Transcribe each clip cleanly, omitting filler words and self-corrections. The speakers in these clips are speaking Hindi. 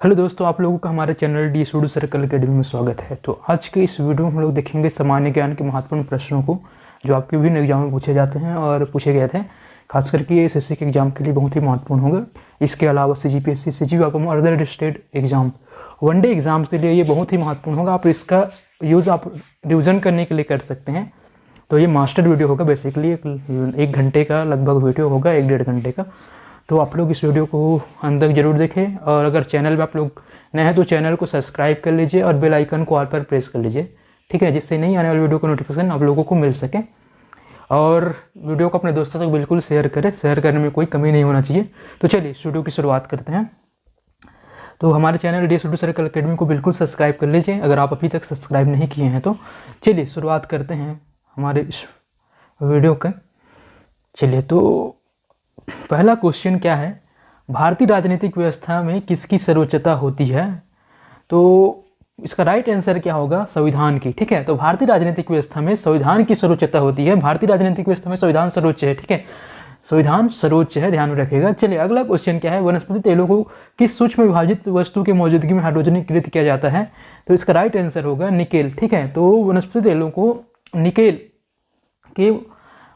हेलो दोस्तों, आप लोगों का हमारे channel D studio circle academy में स्वागत है। तो आज के इस वीडियो में हम लोग देखेंगे सामान्य ज्ञान के महत्वपूर्ण प्रश्नों को जो आपके विभिन्न एग्जाम में पूछे जाते हैं और पूछे गए थे। खास करके ये एसएससी के एग्जाम के लिए बहुत ही महत्वपूर्ण होगा। इसके अलावा सीजीपीएससी, सीजीपीएफएम और other state exam, one day exam के लिए ये बहुत ही महत्वपूर्ण होगा। आप इसका यूज़ आप रिविज़न करने के लिए कर सकते हैं। तो ये मास्टर वीडियो होगा, बेसिकली एक घंटे का लगभग वीडियो होगा, 1-1.5 घंटे का। तो आप लोग इस वीडियो को अंत तक जरूर देखें और अगर चैनल पे आप लोग नए हैं तो चैनल को सब्सक्राइब कर लीजिए और बेल आइकन को ऑल पर प्रेस कर लीजिए, ठीक है, जिससे नहीं आने वाली वीडियो का नोटिफिकेशन आप लोगों को मिल सके। और वीडियो को अपने दोस्तों तक बिल्कुल शेयर करें, शेयर करने में कोई कमी नहीं होना चाहिए। तो चलिए इस वीडियो की शुरुआत करते हैं। तो हमारे channel D studio circle academy को बिल्कुल सब्सक्राइब कर लीजिए अगर आप अभी तक सब्सक्राइब नहीं किए हैं तो। चलिए शुरुआत करते हैं हमारे इस वीडियो का। चलिए, तो पहला क्वेश्चन क्या है, भारतीय राजनीतिक व्यवस्था में किसकी सर्वोच्चता होती है? तो इसका राइट आंसर क्या होगा? संविधान की, ठीक है। तो भारतीय राजनीतिक व्यवस्था में संविधान की सर्वोच्चता होती है। भारतीय राजनीतिक व्यवस्था में संविधान सर्वोच्च है, ठीक है, संविधान सर्वोच्च है, ध्यान में रखिएगा। चलिए अगला क्वेश्चन क्या है, वनस्पति तेलों को किस सूक्ष्म विभाजित वस्तु की मौजूदगी में हाइड्रोजनीकृत किया जाता है? तो इसका राइट आंसर होगा निकेल, ठीक है। तो वनस्पति तेलों को निकेल के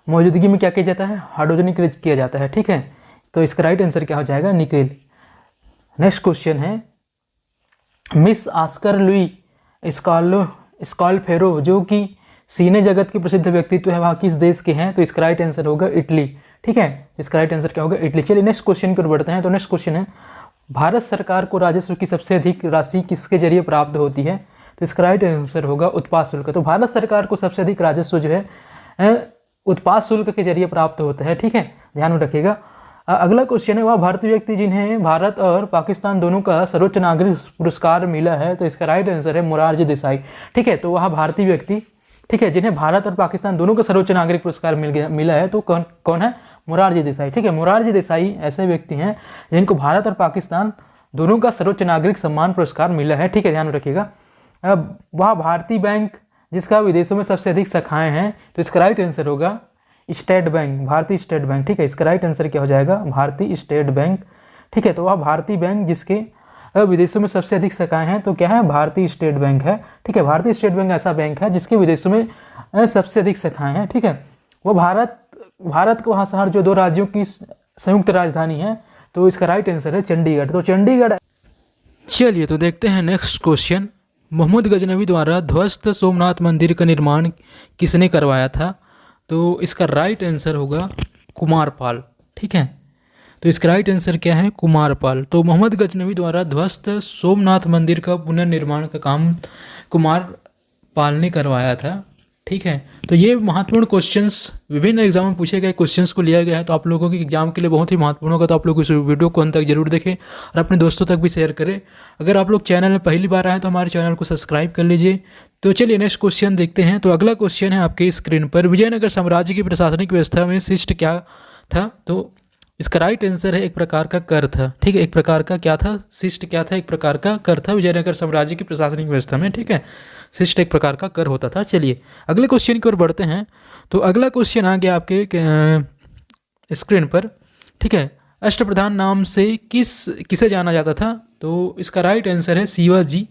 मौजूदगी में क्या किया जाता है? हाइड्रोजनीकृत किया जाता है, ठीक है। तो इसका राइट आंसर क्या हो जाएगा? निकेल। नेक्स्ट क्वेश्चन है, मिस ऑस्कर लुई स्कॉलफेरो जो कि सिने जगत के प्रसिद्ध व्यक्तित्व है, वह किस देश के हैं? तो इसका राइट आंसर होगा इटली, ठीक है। इसका राइट आंसर क्या होगा? इटली। चलिए नेक्स्ट क्वेश्चन की ओर बढ़ते हैं। तो नेक्स्ट क्वेश्चन है, भारत सरकार को राजस्व की सबसे अधिक राशि किसके जरिए प्राप्त होती है? तो इसका राइट आंसर होगा उत्पाद शुल्क। तो भारत सरकार को सबसे अधिक राजस्व जो है उत्पाद शुल्क के जरिए प्राप्त होता है, ठीक है, ध्यान में रखिएगा। अगला क्वेश्चन है, वह भारतीय व्यक्ति जिन्हें भारत और पाकिस्तान दोनों का सर्वोच्च नागरिक पुरस्कार मिला है? तो इसका राइट आंसर है मोरारजी देसाई, ठीक है। तो वह भारतीय व्यक्ति, ठीक है, जिन्हें भारत और पाकिस्तान दोनों का सर्वोच्च नागरिक पुरस्कार मिला है, तो कौन है? मोरारजी देसाई, ठीक है। मोरारजी देसाई ऐसे व्यक्ति हैं जिनको भारत और पाकिस्तान दोनों का सर्वोच्च नागरिक सम्मान पुरस्कार मिला है, ठीक है, ध्यान में रखिएगा। अब वह भारतीय बैंक जिसका विदेशों में सबसे अधिक शाखाएं हैं, तो इसका राइट आंसर होगा स्टेट बैंक, भारतीय स्टेट बैंक, ठीक है। इसका राइट आंसर क्या हो जाएगा? भारतीय स्टेट बैंक, ठीक है। तो वह भारतीय बैंक जिसके विदेशों में सबसे अधिक शाखाएं हैं, तो क्या है? भारतीय स्टेट बैंक है, ठीक है। भारतीय स्टेट बैंक ऐसा बैंक है जिसके विदेशों में सबसे अधिक शाखाएं हैं, ठीक है। वो भारत का वहाँ शहर जो 2 राज्यों की संयुक्त राजधानी है, तो इसका राइट आंसर है चंडीगढ़। तो चंडीगढ़। चलिए तो देखते हैं नेक्स्ट क्वेश्चन, मोहम्मद गजनवी द्वारा ध्वस्त सोमनाथ मंदिर का निर्माण किसने करवाया था? तो इसका राइट आंसर होगा कुमारपाल, ठीक है। तो इसका राइट आंसर क्या है? कुमारपाल। तो मोहम्मद गजनवी द्वारा ध्वस्त सोमनाथ मंदिर का पुनर्निर्माण का काम कुमारपाल ने करवाया था, ठीक है। तो ये महत्वपूर्ण क्वेश्चंस विभिन्न एग्जाम में पूछे गए क्वेश्चंस को लिया गया है, तो आप लोगों के एग्जाम के लिए बहुत ही महत्वपूर्ण होगा। तो आप लोग इस वीडियो को अंत तक जरूर देखें और अपने दोस्तों तक भी शेयर करें। अगर आप लोग चैनल में पहली बार आए तो हमारे चैनल को सब्सक्राइब कर लीजिए। तो चलिए नेक्स्ट क्वेश्चन देखते हैं। तो अगला क्वेश्चन है आपके स्क्रीन पर, विजयनगर साम्राज्य की प्रशासनिक व्यवस्था में शिष्ट क्या था? तो इसका राइट आंसर है एक प्रकार का कर था, ठीक है। एक प्रकार का क्या था? शिष्ट क्या था? एक प्रकार का कर था विजयनगर साम्राज्य की प्रशासनिक व्यवस्था में, ठीक है। शिष्ट एक प्रकार का कर होता था। चलिए अगले क्वेश्चन की ओर बढ़ते हैं। तो अगला क्वेश्चन आ गया आपके स्क्रीन पर, ठीक है। अष्टप्रधान नाम से किसे जाना जाता था? तो इसका राइट आंसर है शिवाजी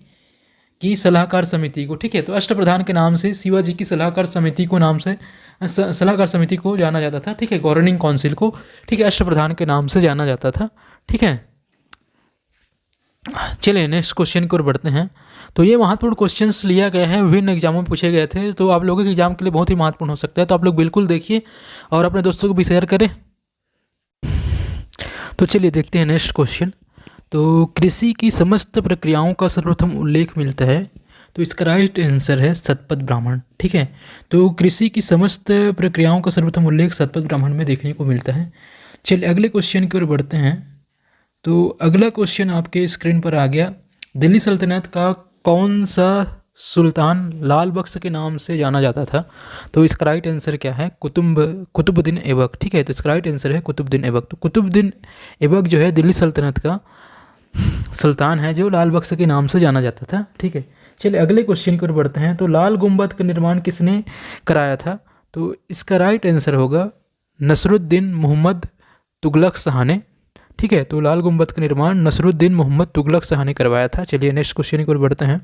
की सलाहकार समिति को, ठीक है। तो अष्टप्रधान के नाम से शिवाजी की सलाहकार समिति को सलाहकार समिति को जाना जाता था, ठीक है। गवर्निंग काउंसिल को, ठीक है, अष्टप्रधान के नाम से जाना जाता था, ठीक है। चलिए नेक्स्ट क्वेश्चन की ओर बढ़ते हैं। तो ये महत्वपूर्ण क्वेश्चंस लिया गया है, विभिन्न एग्जामों में पूछे गए थे, तो आप लोगों के एग्जाम के लिए बहुत ही महत्वपूर्ण हो सकता है। तो आप लोग बिल्कुल देखिए और अपने दोस्तों को भी शेयर करें। तो चलिए देखते हैं नेक्स्ट क्वेश्चन। तो कृषि की समस्त प्रक्रियाओं का सर्वप्रथम उल्लेख मिलता है? तो इसका राइट आंसर है शतपथ ब्राह्मण, ठीक है। तो कृषि की समस्त प्रक्रियाओं का सर्वप्रथम उल्लेख शतपथ ब्राह्मण में देखने को मिलता है। चलिए अगले क्वेश्चन की ओर बढ़ते हैं। तो अगला क्वेश्चन आपके स्क्रीन पर आ गया, दिल्ली सल्तनत का कौन सा सुल्तान लाल बख्श के नाम से जाना जाता था? तो इसका राइट आंसर क्या है? कुतुबुद्दीन ऐबक, ठीक है। तो इसका राइट आंसर है कुतुबुद्दीन ऐबक। तो कुतुबुद्दीन ऐबक जो है दिल्ली सल्तनत का सुल्तान है जो लाल बख्श के नाम से जाना जाता था, ठीक है। चलिए अगले क्वेश्चन की ओर बढ़ते हैं। तो लाल गुंबद का निर्माण किसने कराया था? तो इसका राइट आंसर होगा नसरुद्दीन मोहम्मद तुगलक शाह ने, ठीक है। तो लाल गुंबद का निर्माण नसरुद्दीन मोहम्मद तुगलक शाह ने करवाया था। चलिए नेक्स्ट क्वेश्चन की ओर बढ़ते हैं।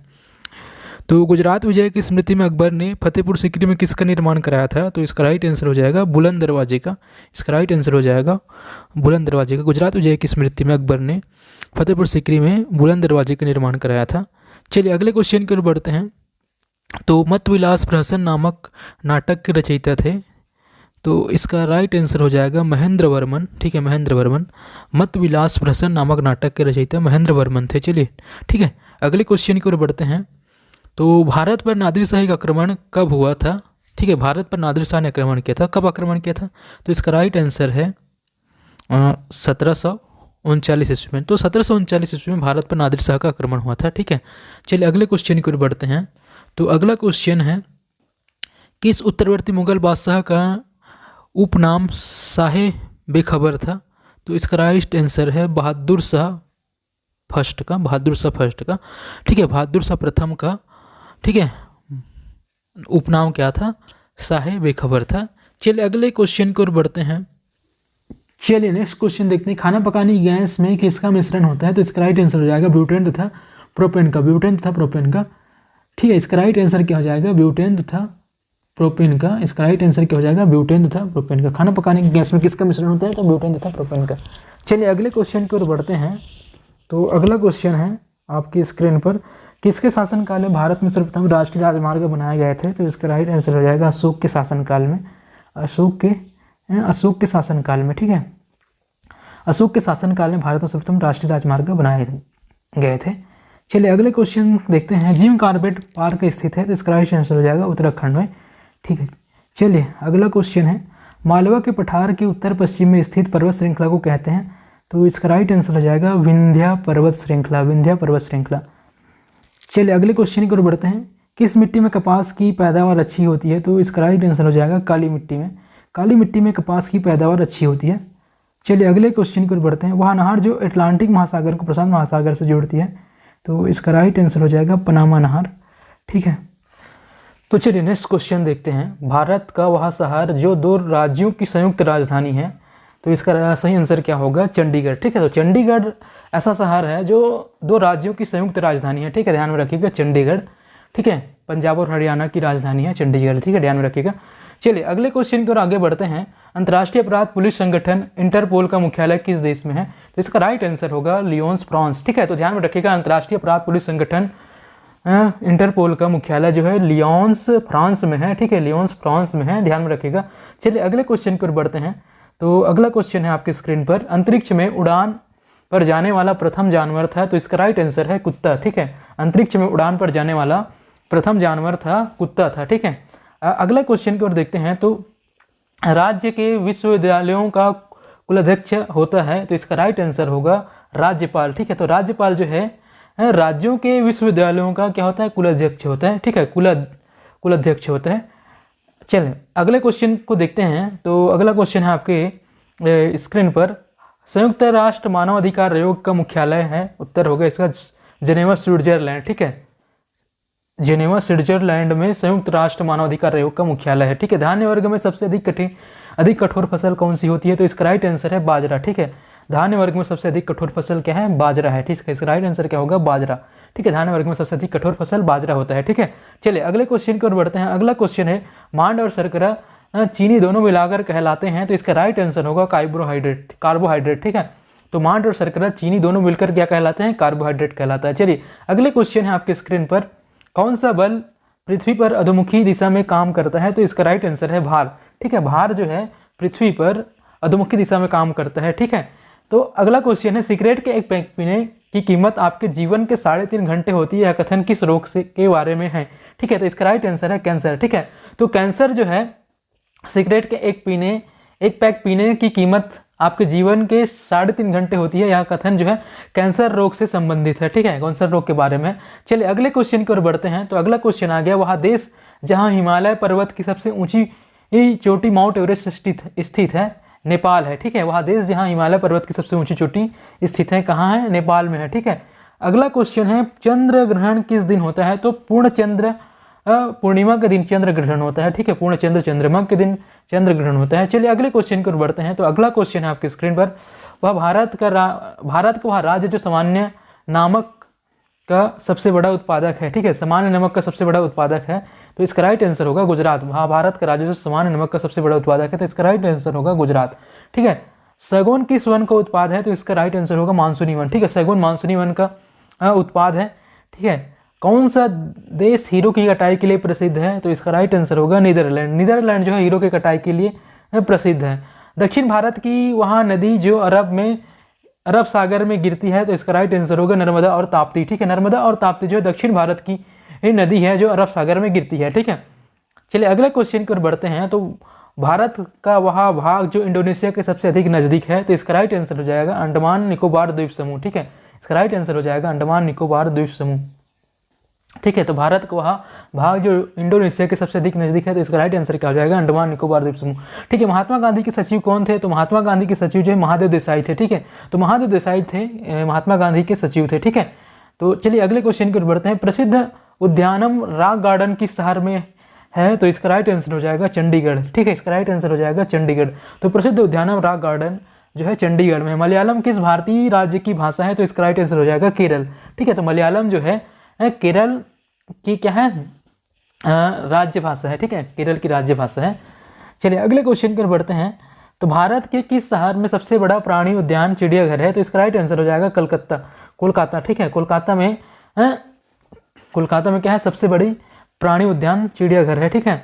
तो गुजरात विजय की स्मृति में अकबर ने फतेहपुर सीकरी में किसका निर्माण कराया था? तो इसका राइट आंसर हो जाएगा बुलंद दरवाजे का। इसका राइट आंसर हो जाएगा बुलंद दरवाजे का। गुजरात विजय की स्मृति में अकबर ने फतेहपुर सीकरी में बुलंद दरवाजे का निर्माण कराया था। चलिए अगले क्वेश्चन की ओर बढ़ते हैं। तो मत विलास प्रहसन नामक नाटक के रचयिता थे। तो इसका राइट आंसर हो जाएगा महेंद्र वर्मन। ठीक है, महेंद्र वर्मन। मत विलास प्रहसन नामक नाटक के रचयिता महेंद्र वर्मन थे। चलिए ठीक है, अगले क्वेश्चन की ओर बढ़ते हैं। तो भारत पर नादिरशाही का आक्रमण कब हुआ था? ठीक है, भारत पर नादिर शाह ने आक्रमण किया था। कब आक्रमण किया था? तो इसका राइट आंसर है 1739 ईस्वी में। तो 1739 ईस्वी में भारत पर नादिर शाह का आक्रमण हुआ था। ठीक है, चलिए अगले क्वेश्चन की ओर बढ़ते हैं। तो अगला क्वेश्चन है, किस उत्तरवर्ती मुगल बादशाह का उपनाम शाहे बेखबर था? तो इसका राइट आंसर है बहादुर शाह फर्स्ट का। बहादुर शाह फर्स्ट का। ठीक है, बहादुर शाह प्रथम का, ठीक है, उपनाम क्या था? शाहे बेखबर था। चलिए अगले क्वेश्चन की ओर बढ़ते हैं। चलिए नेक्स्ट क्वेश्चन देखते हैं। खाना पकाने की गैस में किसका मिश्रण होता है? तो इसका राइट आंसर हो जाएगा ब्यूटेन तथा प्रोपेन का। ब्यूटेन तथा प्रोपेन का। ठीक है, इसका राइट आंसर क्या हो जाएगा? ब्यूटेन तथा प्रोपेन का। इसका राइट आंसर क्या हो जाएगा? ब्यूटेन तथा प्रोपेन का। खाना पकाने की गैस में किसका मिश्रण होता है? तो ब्यूटेन तथा प्रोपेन का। चलिए अगले क्वेश्चन की ओर बढ़ते हैं। तो अगला क्वेश्चन है आपकी स्क्रीन पर, किसके शासनकाल में भारत में सर्वप्रथम राष्ट्रीय राजमार्ग बनाए गए थे? तो इसका राइट आंसर हो जाएगा अशोक के शासनकाल में। अशोक के शासनकाल में। ठीक है, अशोक के शासनकाल में भारत में सर्वप्रथम राष्ट्रीय राजमार्ग बनाए गए थे। चलिए अगले क्वेश्चन देखते हैं। जिम कॉर्बेट पार्क स्थित है। तो इसका राइट आंसर हो जाएगा उत्तराखंड में। ठीक है, चलिए अगला क्वेश्चन है, मालवा के पठार के उत्तर पश्चिम में स्थित पर्वत श्रृंखला को कहते हैं? तो इसका राइट आंसर हो जाएगा विंध्या पर्वत श्रृंखला। विंध्या पर्वत श्रृंखला। चलिए अगले क्वेश्चन की ओर बढ़ते हैं। किस मिट्टी में कपास की पैदावार अच्छी होती है? तो इसका राइट आंसर हो जाएगा काली मिट्टी में। काली मिट्टी में कपास की पैदावार अच्छी होती है। चलिए अगले क्वेश्चन की ओर बढ़ते हैं। वह नहर जो अटलांटिक महासागर को प्रशांत महासागर से जोड़ती है? तो इसका राइट आंसर हो जाएगा पनामा नहर। ठीक है, तो चलिए नेक्स्ट क्वेश्चन देखते हैं। भारत का वह शहर जो 2 राज्यों की संयुक्त राजधानी है? तो इसका सही आंसर क्या होगा? चंडीगढ़। ठीक है, तो चंडीगढ़ ऐसा शहर है जो 2 राज्यों की संयुक्त राजधानी है। ठीक है, ध्यान में रखिएगा चंडीगढ़। ठीक है, पंजाब और हरियाणा की राजधानी है चंडीगढ़। ठीक है, ध्यान में रखिएगा। चलिए अगले क्वेश्चन की ओर आगे बढ़ते हैं। अंतर्राष्ट्रीय अपराध पुलिस संगठन इंटरपोल का मुख्यालय किस देश में है? तो इसका राइट आंसर होगा लियोन्स, फ्रांस। ठीक है, तो ध्यान में रखिएगा अंतर्राष्ट्रीय अपराध पुलिस संगठन इंटरपोल का मुख्यालय जो है लियोन्स, फ्रांस में है। ठीक है, लियोन्स, फ्रांस में है। ध्यान में रखिएगा। चलिए अगले क्वेश्चन की ओर बढ़ते हैं। तो अगला क्वेश्चन है आपकी स्क्रीन पर, अंतरिक्ष में उड़ान पर जाने वाला प्रथम जानवर था? तो इसका राइट आंसर है कुत्ता। ठीक है, अंतरिक्ष में उड़ान पर जाने वाला प्रथम जानवर था कुत्ता था। ठीक है, अगला क्वेश्चन की ओर देखते हैं। तो राज्य के विश्वविद्यालयों का कुलाध्यक्ष होता है? तो इसका राइट आंसर होगा राज्यपाल। ठीक है, तो राज्यपाल जो है राज्यों के विश्वविद्यालयों का क्या होता है? कुलाध्यक्ष होता है। ठीक है, कुलाध्यक्ष होता है। चलिए अगले क्वेश्चन को देखते हैं। तो अगला क्वेश्चन है आपके स्क्रीन पर, संयुक्त राष्ट्र मानव अधिकार आयोग का मुख्यालय है? उत्तर होगा इसका जेनेवा, स्विट्जरलैंड। ठीक है, जेनेवा स्विट्जरलैंड में संयुक्त राष्ट्र मानवाधिकार आयोग का मुख्यालय है। ठीक है, धान्य वर्ग में सबसे अधिक कठोर फसल कौन सी होती है? तो इसका राइट आंसर है बाजरा। ठीक है, धान्य वर्ग में सबसे अधिक कठोर फसल क्या है? बाजरा है। ठीक है, इसका राइट आंसर क्या होगा? बाजरा। ठीक है, धान्य वर्ग में सबसे अधिक कठोर फसल बाजरा होता है। ठीक है, चलिए अगले क्वेश्चन की ओर बढ़ते हैं। अगला क्वेश्चन है, मांड और शर्करा चीनी दोनों मिलाकर कहलाते हैं? तो इसका राइट आंसर होगा कार्बोहाइड्रेट। ठीक है, तो मांड और शर्करा चीनी दोनों मिलकर क्या कहलाते हैं? कार्बोहाइड्रेट कहलाता है। चलिए अगले क्वेश्चन है आपके स्क्रीन पर, कौन सा बल पृथ्वी पर अधोमुखी दिशा में काम करता है? तो इसका राइट आंसर है भार। ठीक है, भार जो है पृथ्वी पर अधोमुखी दिशा में काम करता है। ठीक है, तो अगला क्वेश्चन है, सिगरेट के एक पैक पीने की कीमत आपके जीवन के 3.5 घंटे होती है। यह कथन किस रोग से के बारे में है? ठीक है, तो इसका राइट आंसर है कैंसर। ठीक है, तो कैंसर जो है सिगरेट के एक पैक पीने की कीमत आपके जीवन के 3.5 घंटे होती है। यह कथन जो है कैंसर रोग से संबंधित है। ठीक है, कैंसर रोग के बारे में। चलिए अगले क्वेश्चन की ओर बढ़ते हैं। तो अगला क्वेश्चन आ गया, वह देश जहां हिमालय पर्वत की सबसे ऊंची चोटी माउंट एवरेस्ट स्थित है? नेपाल है। ठीक है, वह देश जहां हिमालय पर्वत की सबसे ऊंची चोटी स्थित है, कहाँ है? नेपाल में है। ठीक है, अगला क्वेश्चन है, चंद्र ग्रहण किस दिन होता है? तो पूर्णिमा के दिन चंद्र ग्रहण होता है। ठीक है, चंद्रमा के दिन चंद्र ग्रहण होता है। चलिए अगले क्वेश्चन की ओर बढ़ते हैं। तो अगला क्वेश्चन है आपकी स्क्रीन पर, वह भारत का वह राज्य जो सामान्य नमक का सबसे बड़ा उत्पादक है। ठीक है, सामान्य नमक का सबसे बड़ा उत्पादक है, तो इसका राइट आंसर होगा गुजरात। भारत का राज्य जो सामान्य नमक का सबसे बड़ा उत्पादक है, तो इसका राइट आंसर होगा गुजरात। ठीक है, सगुन किस वन का उत्पाद है, तो इसका राइट आंसर होगा मानसूनी वन। ठीक है, सगुन मानसूनी वन का उत्पाद है। ठीक है, कौन सा देश हीरो की कटाई के लिए प्रसिद्ध है, तो इसका राइट आंसर होगा नीदरलैंड। नीदरलैंड जो है हीरो की कटाई के लिए प्रसिद्ध है। दक्षिण भारत की वहाँ नदी जो अरब सागर में गिरती है, तो इसका राइट आंसर होगा नर्मदा और ताप्ती। ठीक है, नर्मदा और ताप्ती जो है दक्षिण भारत की नदी है जो अरब सागर में गिरती है। ठीक है, चलिए अगले क्वेश्चन की ओर बढ़ते हैं। तो भारत का वह भाग जो इंडोनेशिया के सबसे अधिक नज़दीक है, तो इसका राइट आंसर हो जाएगा अंडमान निकोबार द्वीप समूह। ठीक है, इसका राइट आंसर हो जाएगा अंडमान निकोबार द्वीप समूह। ठीक है, तो भारत का वह भाग जो इंडोनेशिया के सबसे अधिक नज़दीक है, तो इसका राइट आंसर क्या हो जाएगा अंडमान निकोबार द्वीप समूह। ठीक है, महात्मा गांधी के सचिव कौन थे, तो महात्मा गांधी के सचिव जो है महादेव देसाई थे। ठीक है, तो महादेव देसाई थे महात्मा गांधी के सचिव थे। ठीक है, तो चलिए अगले क्वेश्चन की ओर बढ़ते हैं। प्रसिद्ध उद्यानम रॉक गार्डन किस शहर में है, तो इसका राइट आंसर हो जाएगा चंडीगढ़। ठीक है, इसका राइट आंसर हो जाएगा चंडीगढ़। तो प्रसिद्ध उद्यानम रॉक गार्डन जो है चंडीगढ़ में। मलयालम किस भारतीय राज्य की भाषा है, तो इसका राइट आंसर हो जाएगा केरल। ठीक है, तो मलयालम जो है केरल की क्या है राज्य भाषा है। ठीक है, केरल की राज्य भाषा है। चलिए अगले क्वेश्चन पर बढ़ते हैं। तो भारत के किस शहर में सबसे बड़ा प्राणी उद्यान चिड़ियाघर है, तो इसका राइट आंसर हो जाएगा कोलकाता। ठीक है, कोलकाता में क्या है सबसे बड़ी प्राणी उद्यान चिड़ियाघर है। ठीक है,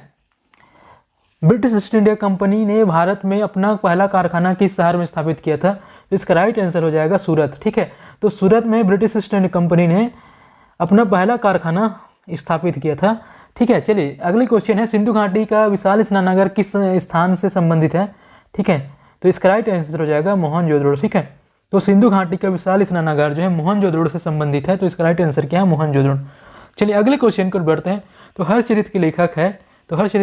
ब्रिटिश ईस्ट इंडिया कंपनी ने भारत में अपना पहला कारखाना किस शहर में स्थापित किया था, तो इसका राइट आंसर हो जाएगा सूरत। ठीक है, तो सूरत में ब्रिटिश ईस्ट इंडिया कंपनी ने अपना पहला कारखाना स्थापित किया था। ठीक है, चलिए अगली क्वेश्चन है। सिंधु घाटी का विशाल स्नानघर किस स्थान से संबंधित है, ठीक है, तो इसका राइट आंसर हो जाएगा मोहनजोदड़ो। ठीक है, तो सिंधु घाटी का विशाल स्नानघर जो है मोहनजोदड़ो से संबंधित है, तो इसका राइट आंसर क्या है मोहनजोदड़ो। चलिए अगले क्वेश्चन को बढ़ते हैं। तो हर्षचरित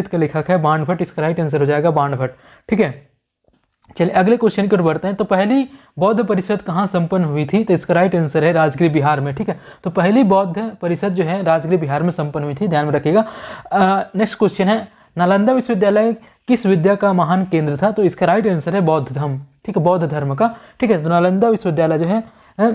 के लेखक है बाणभट्ट, इसका राइट आंसर हो जाएगा बाणभट्ट। ठीक है, चलिए अगले क्वेश्चन की ओर बढ़ते हैं। तो पहली बौद्ध परिषद कहाँ संपन्न हुई थी, तो इसका राइट आंसर है राजगीर बिहार में। ठीक है, तो पहली बौद्ध परिषद जो है राजगीर बिहार में संपन्न हुई थी, ध्यान में रखिएगा। नेक्स्ट क्वेश्चन है, नालंदा विश्वविद्यालय किस विद्या का महान केंद्र था, तो इसका राइट आंसर है बौद्ध धर्म। ठीक है, बौद्ध धर्म का। ठीक है, तो नालंदा विश्वविद्यालय जो है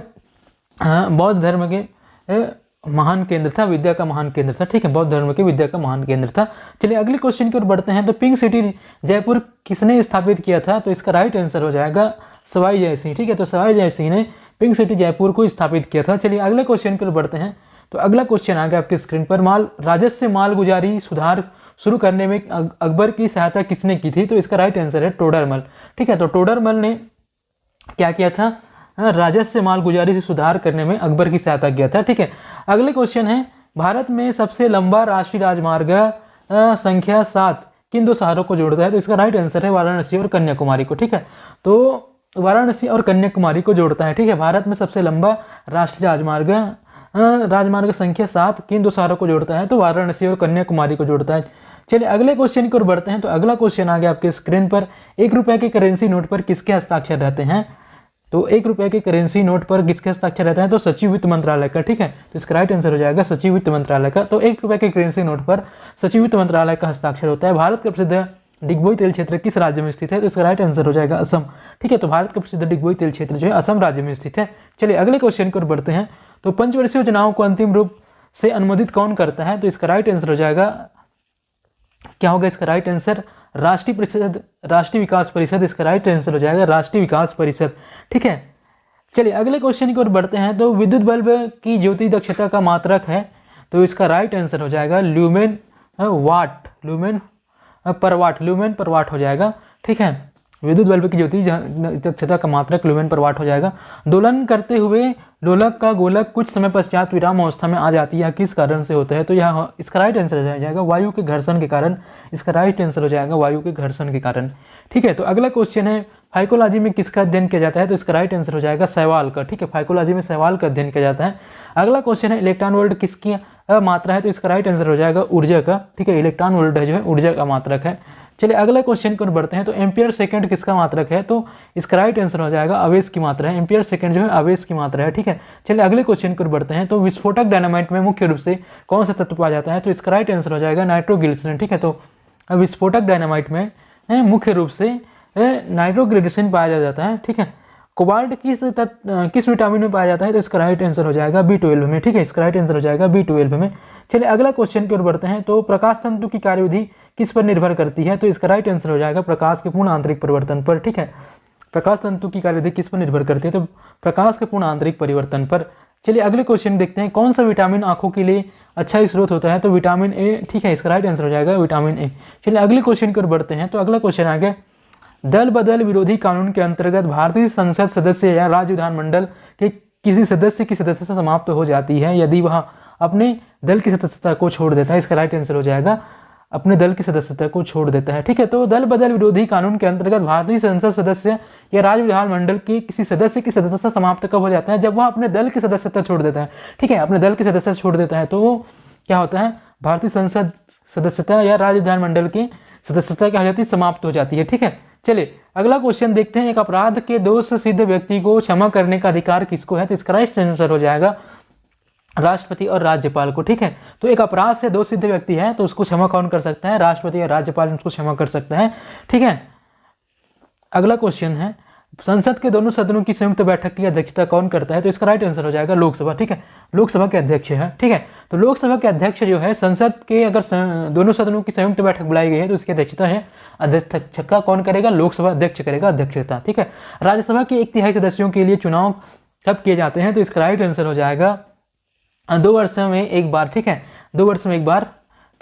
बौद्ध धर्म के महान केंद्र था, विद्या का महान केंद्र था। ठीक है, बौद्ध धर्म के विद्या का महान केंद्र था। चलिए अगले क्वेश्चन की ओर बढ़ते हैं। तो पिंक सिटी जयपुर किसने स्थापित किया था, तो इसका राइट आंसर हो जाएगा सवाई जय सिंह। ठीक है, तो सवाई जय सिंह ने पिंक सिटी जयपुर को स्थापित किया था। चलिए अगले क्वेश्चन की ओर बढ़ते हैं। तो अगला क्वेश्चन आ गया आपके स्क्रीन पर। राजस्व मालगुजारी सुधार शुरू करने में अकबर की सहायता किसने की थी, तो इसका राइट आंसर है टोडरमल। ठीक है, तो टोडरमल ने क्या किया था, राजस्व मालगुजारी से सुधार करने में अकबर की सहायता किया था। ठीक है, अगले क्वेश्चन है, भारत में सबसे लंबा राष्ट्रीय राजमार्ग संख्या 7 किन दो शहरों को जोड़ता है, तो इसका राइट आंसर है वाराणसी और कन्याकुमारी को। ठीक है, तो वाराणसी और कन्याकुमारी को जोड़ता है। ठीक है, भारत में सबसे लंबा राष्ट्रीय राजमार्ग संख्या 7 किन दो शहरों को जोड़ता है, तो वाराणसी और कन्याकुमारी को जोड़ता है। चलिए अगले क्वेश्चन की ओर बढ़ते हैं। तो अगला क्वेश्चन आ गया आपके स्क्रीन पर। 1 रुपये के करेंसी नोट पर किसके हस्ताक्षर रहते हैं, तो 1 रुपये के करेंसी नोट पर किसके हस्ताक्षर रहता है, तो सचिव वित्त मंत्रालय का। ठीक है, तो इसका राइट आंसर हो जाएगा सचिव वित्त मंत्रालय का। तो 1 रुपये के करेंसी नोट पर सचिव वित्त मंत्रालय का हस्ताक्षर होता है। भारत का प्रसिद्ध डिगबोई तेल क्षेत्र किस राज्य में स्थित है, तो इसका राइट आंसर हो जाएगा असम। ठीक है, तो भारत का प्रसिद्ध डिगबोई तेल क्षेत्र जो है असम राज्य में स्थित है। चलिए अगले क्वेश्चन की ओर बढ़ते हैं। तो पंचवर्षीय योजनाओं को अंतिम रूप से अनुमोदित कौन करता है, तो इसका राइट आंसर हो जाएगा क्या होगा, इसका राइट आंसर राष्ट्रीय विकास परिषद। इसका राइट आंसर हो जाएगा राष्ट्रीय विकास परिषद। ठीक है, चलिए अगले क्वेश्चन की ओर बढ़ते हैं। तो विद्युत बल्ब की ज्योति दक्षता का मात्रक है, तो इसका राइट आंसर हो जाएगा ल्यूमेन पर वाट हो जाएगा। ठीक है, विद्युत बल्ब की ज्योति दक्षता का मात्रक ल्यूमेन पर वाट हो जाएगा। दोलन करते हुए लोलक का गोलक कुछ समय पश्चात विराम अवस्था में आ जाती है, किस कारण से होता है, तो यह इसका राइट आंसर हो जाएगा वायु के घर्षण के कारण। इसका राइट आंसर हो जाएगा वायु के घर्षण के कारण। ठीक है, तो अगला क्वेश्चन है, फाइकोलॉजी में किसका अध्ययन किया जाता है, तो इसका राइट आंसर हो जाएगा शैवाल का। ठीक है, फाइकोलॉजी में शैवाल का अध्ययन किया जाता है। अगला क्वेश्चन है, इलेक्ट्रॉन वोल्ट किसकी मात्रा है, तो इसका राइट आंसर हो जाएगा ऊर्जा का। ठीक है, इलेक्ट्रॉन वोल्ट है जो है ऊर्जा का मात्रक है। चलिए अगला क्वेश्चन की ओर बढ़ते हैं। तो एम्पियर सेकंड किसका मात्रक है, तो इसका राइट आंसर हो जाएगा आवेश की मात्रा है। एम्पियर सेकंड जो है आवेश की मात्रा है। ठीक है, चलिए अगले क्वेश्चन की ओर बढ़ते हैं। तो विस्फोटक डायनामाइट में मुख्य रूप से कौन सा तत्व पाया जाता है, तो इसका राइट आंसर हो जाएगा नाइट्रोग्लिसरीन। ठीक है, तो विस्फोटक डायनामाइट में मुख्य रूप से नाइट्रोग्लिसरीन पाया जाता है। ठीक है, कोबाल्ट किस विटामिन में पाया जाता है? तो इसका राइट आंसर हो जाएगा B12 में। ठीक है, इसका राइट आंसर हो जाएगा B12 में। चलिए अगला क्वेश्चन की ओर बढ़ते हैं। तो प्रकाश तंतु की कार्यविधि किस पर निर्भर करती है? तो इसका राइट आंसर हो जाएगा प्रकाश के पूर्ण आंतरिक परिवर्तन पर। ठीक है, प्रकाश तंतु की कार्यविधि किस पर निर्भर करती है? तो प्रकाश के पूर्ण आंतरिक परिवर्तन पर। चलिए अगले क्वेश्चन देखते हैं। कौन सा विटामिन आंखों के लिए अच्छा स्रोत होता है? तो विटामिन ए। ठीक है, इसका राइट आंसर हो जाएगा विटामिन ए। चलिए अगले क्वेश्चन की ओर बढ़ते हैं। तो अगला क्वेश्चन आ गया, दल बदल विरोधी कानून के अंतर्गत भारतीय संसद सदस्य या राज्य विधानमंडल के किसी सदस्य की सदस्यता समाप्त हो जाती है यदि वह अपने दल की सदस्यता को छोड़ देता है। इसका राइट आंसर हो जाएगा अपने दल की सदस्यता को छोड़ देता है। ठीक है, तो दल बदल विरोधी कानून के अंतर्गत भारतीय संसद सदस्य या राज्य विधानमंडल के किसी सदस्य की सदस्यता समाप्त कब हो जाता है? जब वह अपने दल की सदस्यता छोड़ देता है। ठीक है, अपने दल की सदस्यता छोड़ देता है तो वो क्या होता है? भारतीय संसद सदस्यता या राज्य विधानमंडल की सदस्यता क्या हो जाती है? समाप्त हो जाती है। ठीक है, चलिए अगला क्वेश्चन देखते हैं। एक अपराध के दोष से सिद्ध व्यक्ति को क्षमा करने का अधिकार किसको है? तो इसका राइट आंसर हो जाएगा राष्ट्रपति और राज्यपाल को। ठीक है, तो एक अपराध से दोष सिद्ध व्यक्ति है तो उसको क्षमा कौन कर सकता है? राष्ट्रपति और राज्यपाल उसको क्षमा कर सकता है। ठीक है, अगला क्वेश्चन है, संसद के दोनों सदनों की संयुक्त बैठक की अध्यक्षता कौन करता है? तो इसका राइट आंसर हो जाएगा लोकसभा। ठीक है, लोकसभा के अध्यक्ष है। ठीक है, तो लोकसभा के अध्यक्ष जो है, संसद के अगर दोनों सदनों की संयुक्त बैठक बुलाई गई है तो उसकी अध्यक्षता है अध्यक्षता कौन करेगा? लोकसभा अध्यक्ष करेगा अध्यक्षता। ठीक है, राज्यसभा के 1/3 सदस्यों के लिए चुनाव कब किए जाते हैं? तो इसका राइट आंसर हो जाएगा 2 वर्ष में एक बार। ठीक है, 2 वर्ष में एक बार।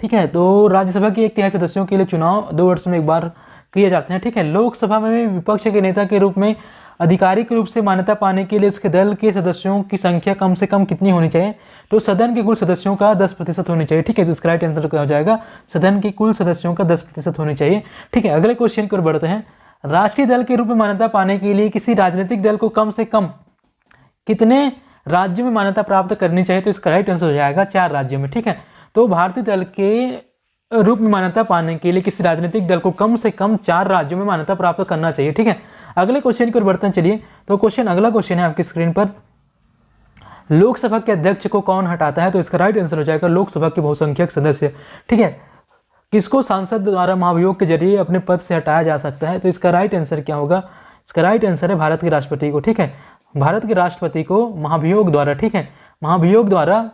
ठीक है, तो राज्यसभा के 1/3 सदस्यों के लिए चुनाव 2 वर्ष में एक बार किए जाते हैं। ठीक है, लोकसभा में विपक्ष के नेता के रूप में आधिकारिक रूप से मान्यता पाने के लिए उसके दल के सदस्यों की संख्या कम से कम कितनी होनी चाहिए? तो सदन के कुल सदस्यों का 10% होनी चाहिए। ठीक है, तो इसका राइट आंसर क्या हो जाएगा? सदन के कुल सदस्यों का 10% होनी चाहिए। ठीक है, अगले क्वेश्चन की ओर बढ़ते हैं। राष्ट्रीय दल के रूप में मान्यता पाने के लिए किसी राजनीतिक दल को कम से कम कितने राज्यों में मान्यता प्राप्त करनी चाहिए? तो इसका राइट आंसर हो जाएगा 4 राज्यों में। ठीक है, तो भारतीय दल के रूप में मान्यता पाने के लिए किसी राजनीतिक दल को कम से कम 4 राज्यों में मान्यता प्राप्त करना चाहिए। ठीक है, अगले क्वेश्चन की ओर बढ़ते हैं। चलिए, तो अगला क्वेश्चन है आपकी स्क्रीन पर, लोकसभा के अध्यक्ष को कौन हटाता है? तो इसका राइट आंसर हो जाएगा लोकसभा के बहुसंख्यक सदस्य। ठीक है, किसको सांसद द्वारा महाभियोग के जरिए अपने पद से हटाया जा सकता है? तो इसका राइट आंसर क्या होगा? इसका राइट आंसर है भारत के राष्ट्रपति को। ठीक है, भारत के राष्ट्रपति को महाभियोग द्वारा, ठीक है, महाभियोग द्वारा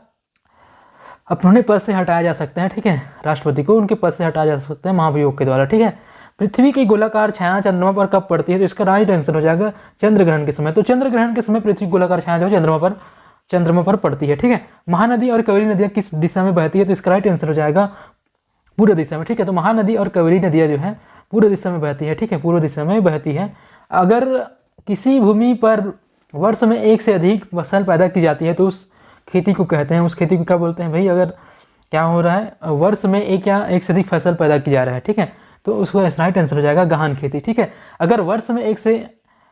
अपने पद से हटाया जा सकता है। ठीक है, राष्ट्रपति को उनके पद से हटाया जा सकता है महाभियोग के द्वारा। ठीक है, पृथ्वी की गोलाकार छाया चंद्रमा पर कब पड़ती है? तो इसका राइट आंसर हो जाएगा चंद्र ग्रहण के समय। तो चंद्र ग्रहण के समय पृथ्वी गोलाकार छाया जो चंद्रमा पर पड़ती है। ठीक है, महानदी और कावेरी नदियाँ किस दिशा में बहती है? तो इसका राइट आंसर हो जाएगा पूर्व दिशा में। ठीक है, तो महानदी और कावेरी नदियाँ जो है पूर्व दिशा में बहती है। ठीक है, पूर्व दिशा में बहती है। अगर किसी भूमि पर वर्ष में एक से अधिक फसल पैदा की जाती है तो उस खेती को कहते हैं, उस खेती को क्या बोलते हैं भाई? अगर क्या हो रहा है, वर्ष में एक से अधिक फसल पैदा की जा रहा है। ठीक है, तो उसका राइट आंसर हो जाएगा गहन खेती। ठीक है, अगर वर्ष में एक से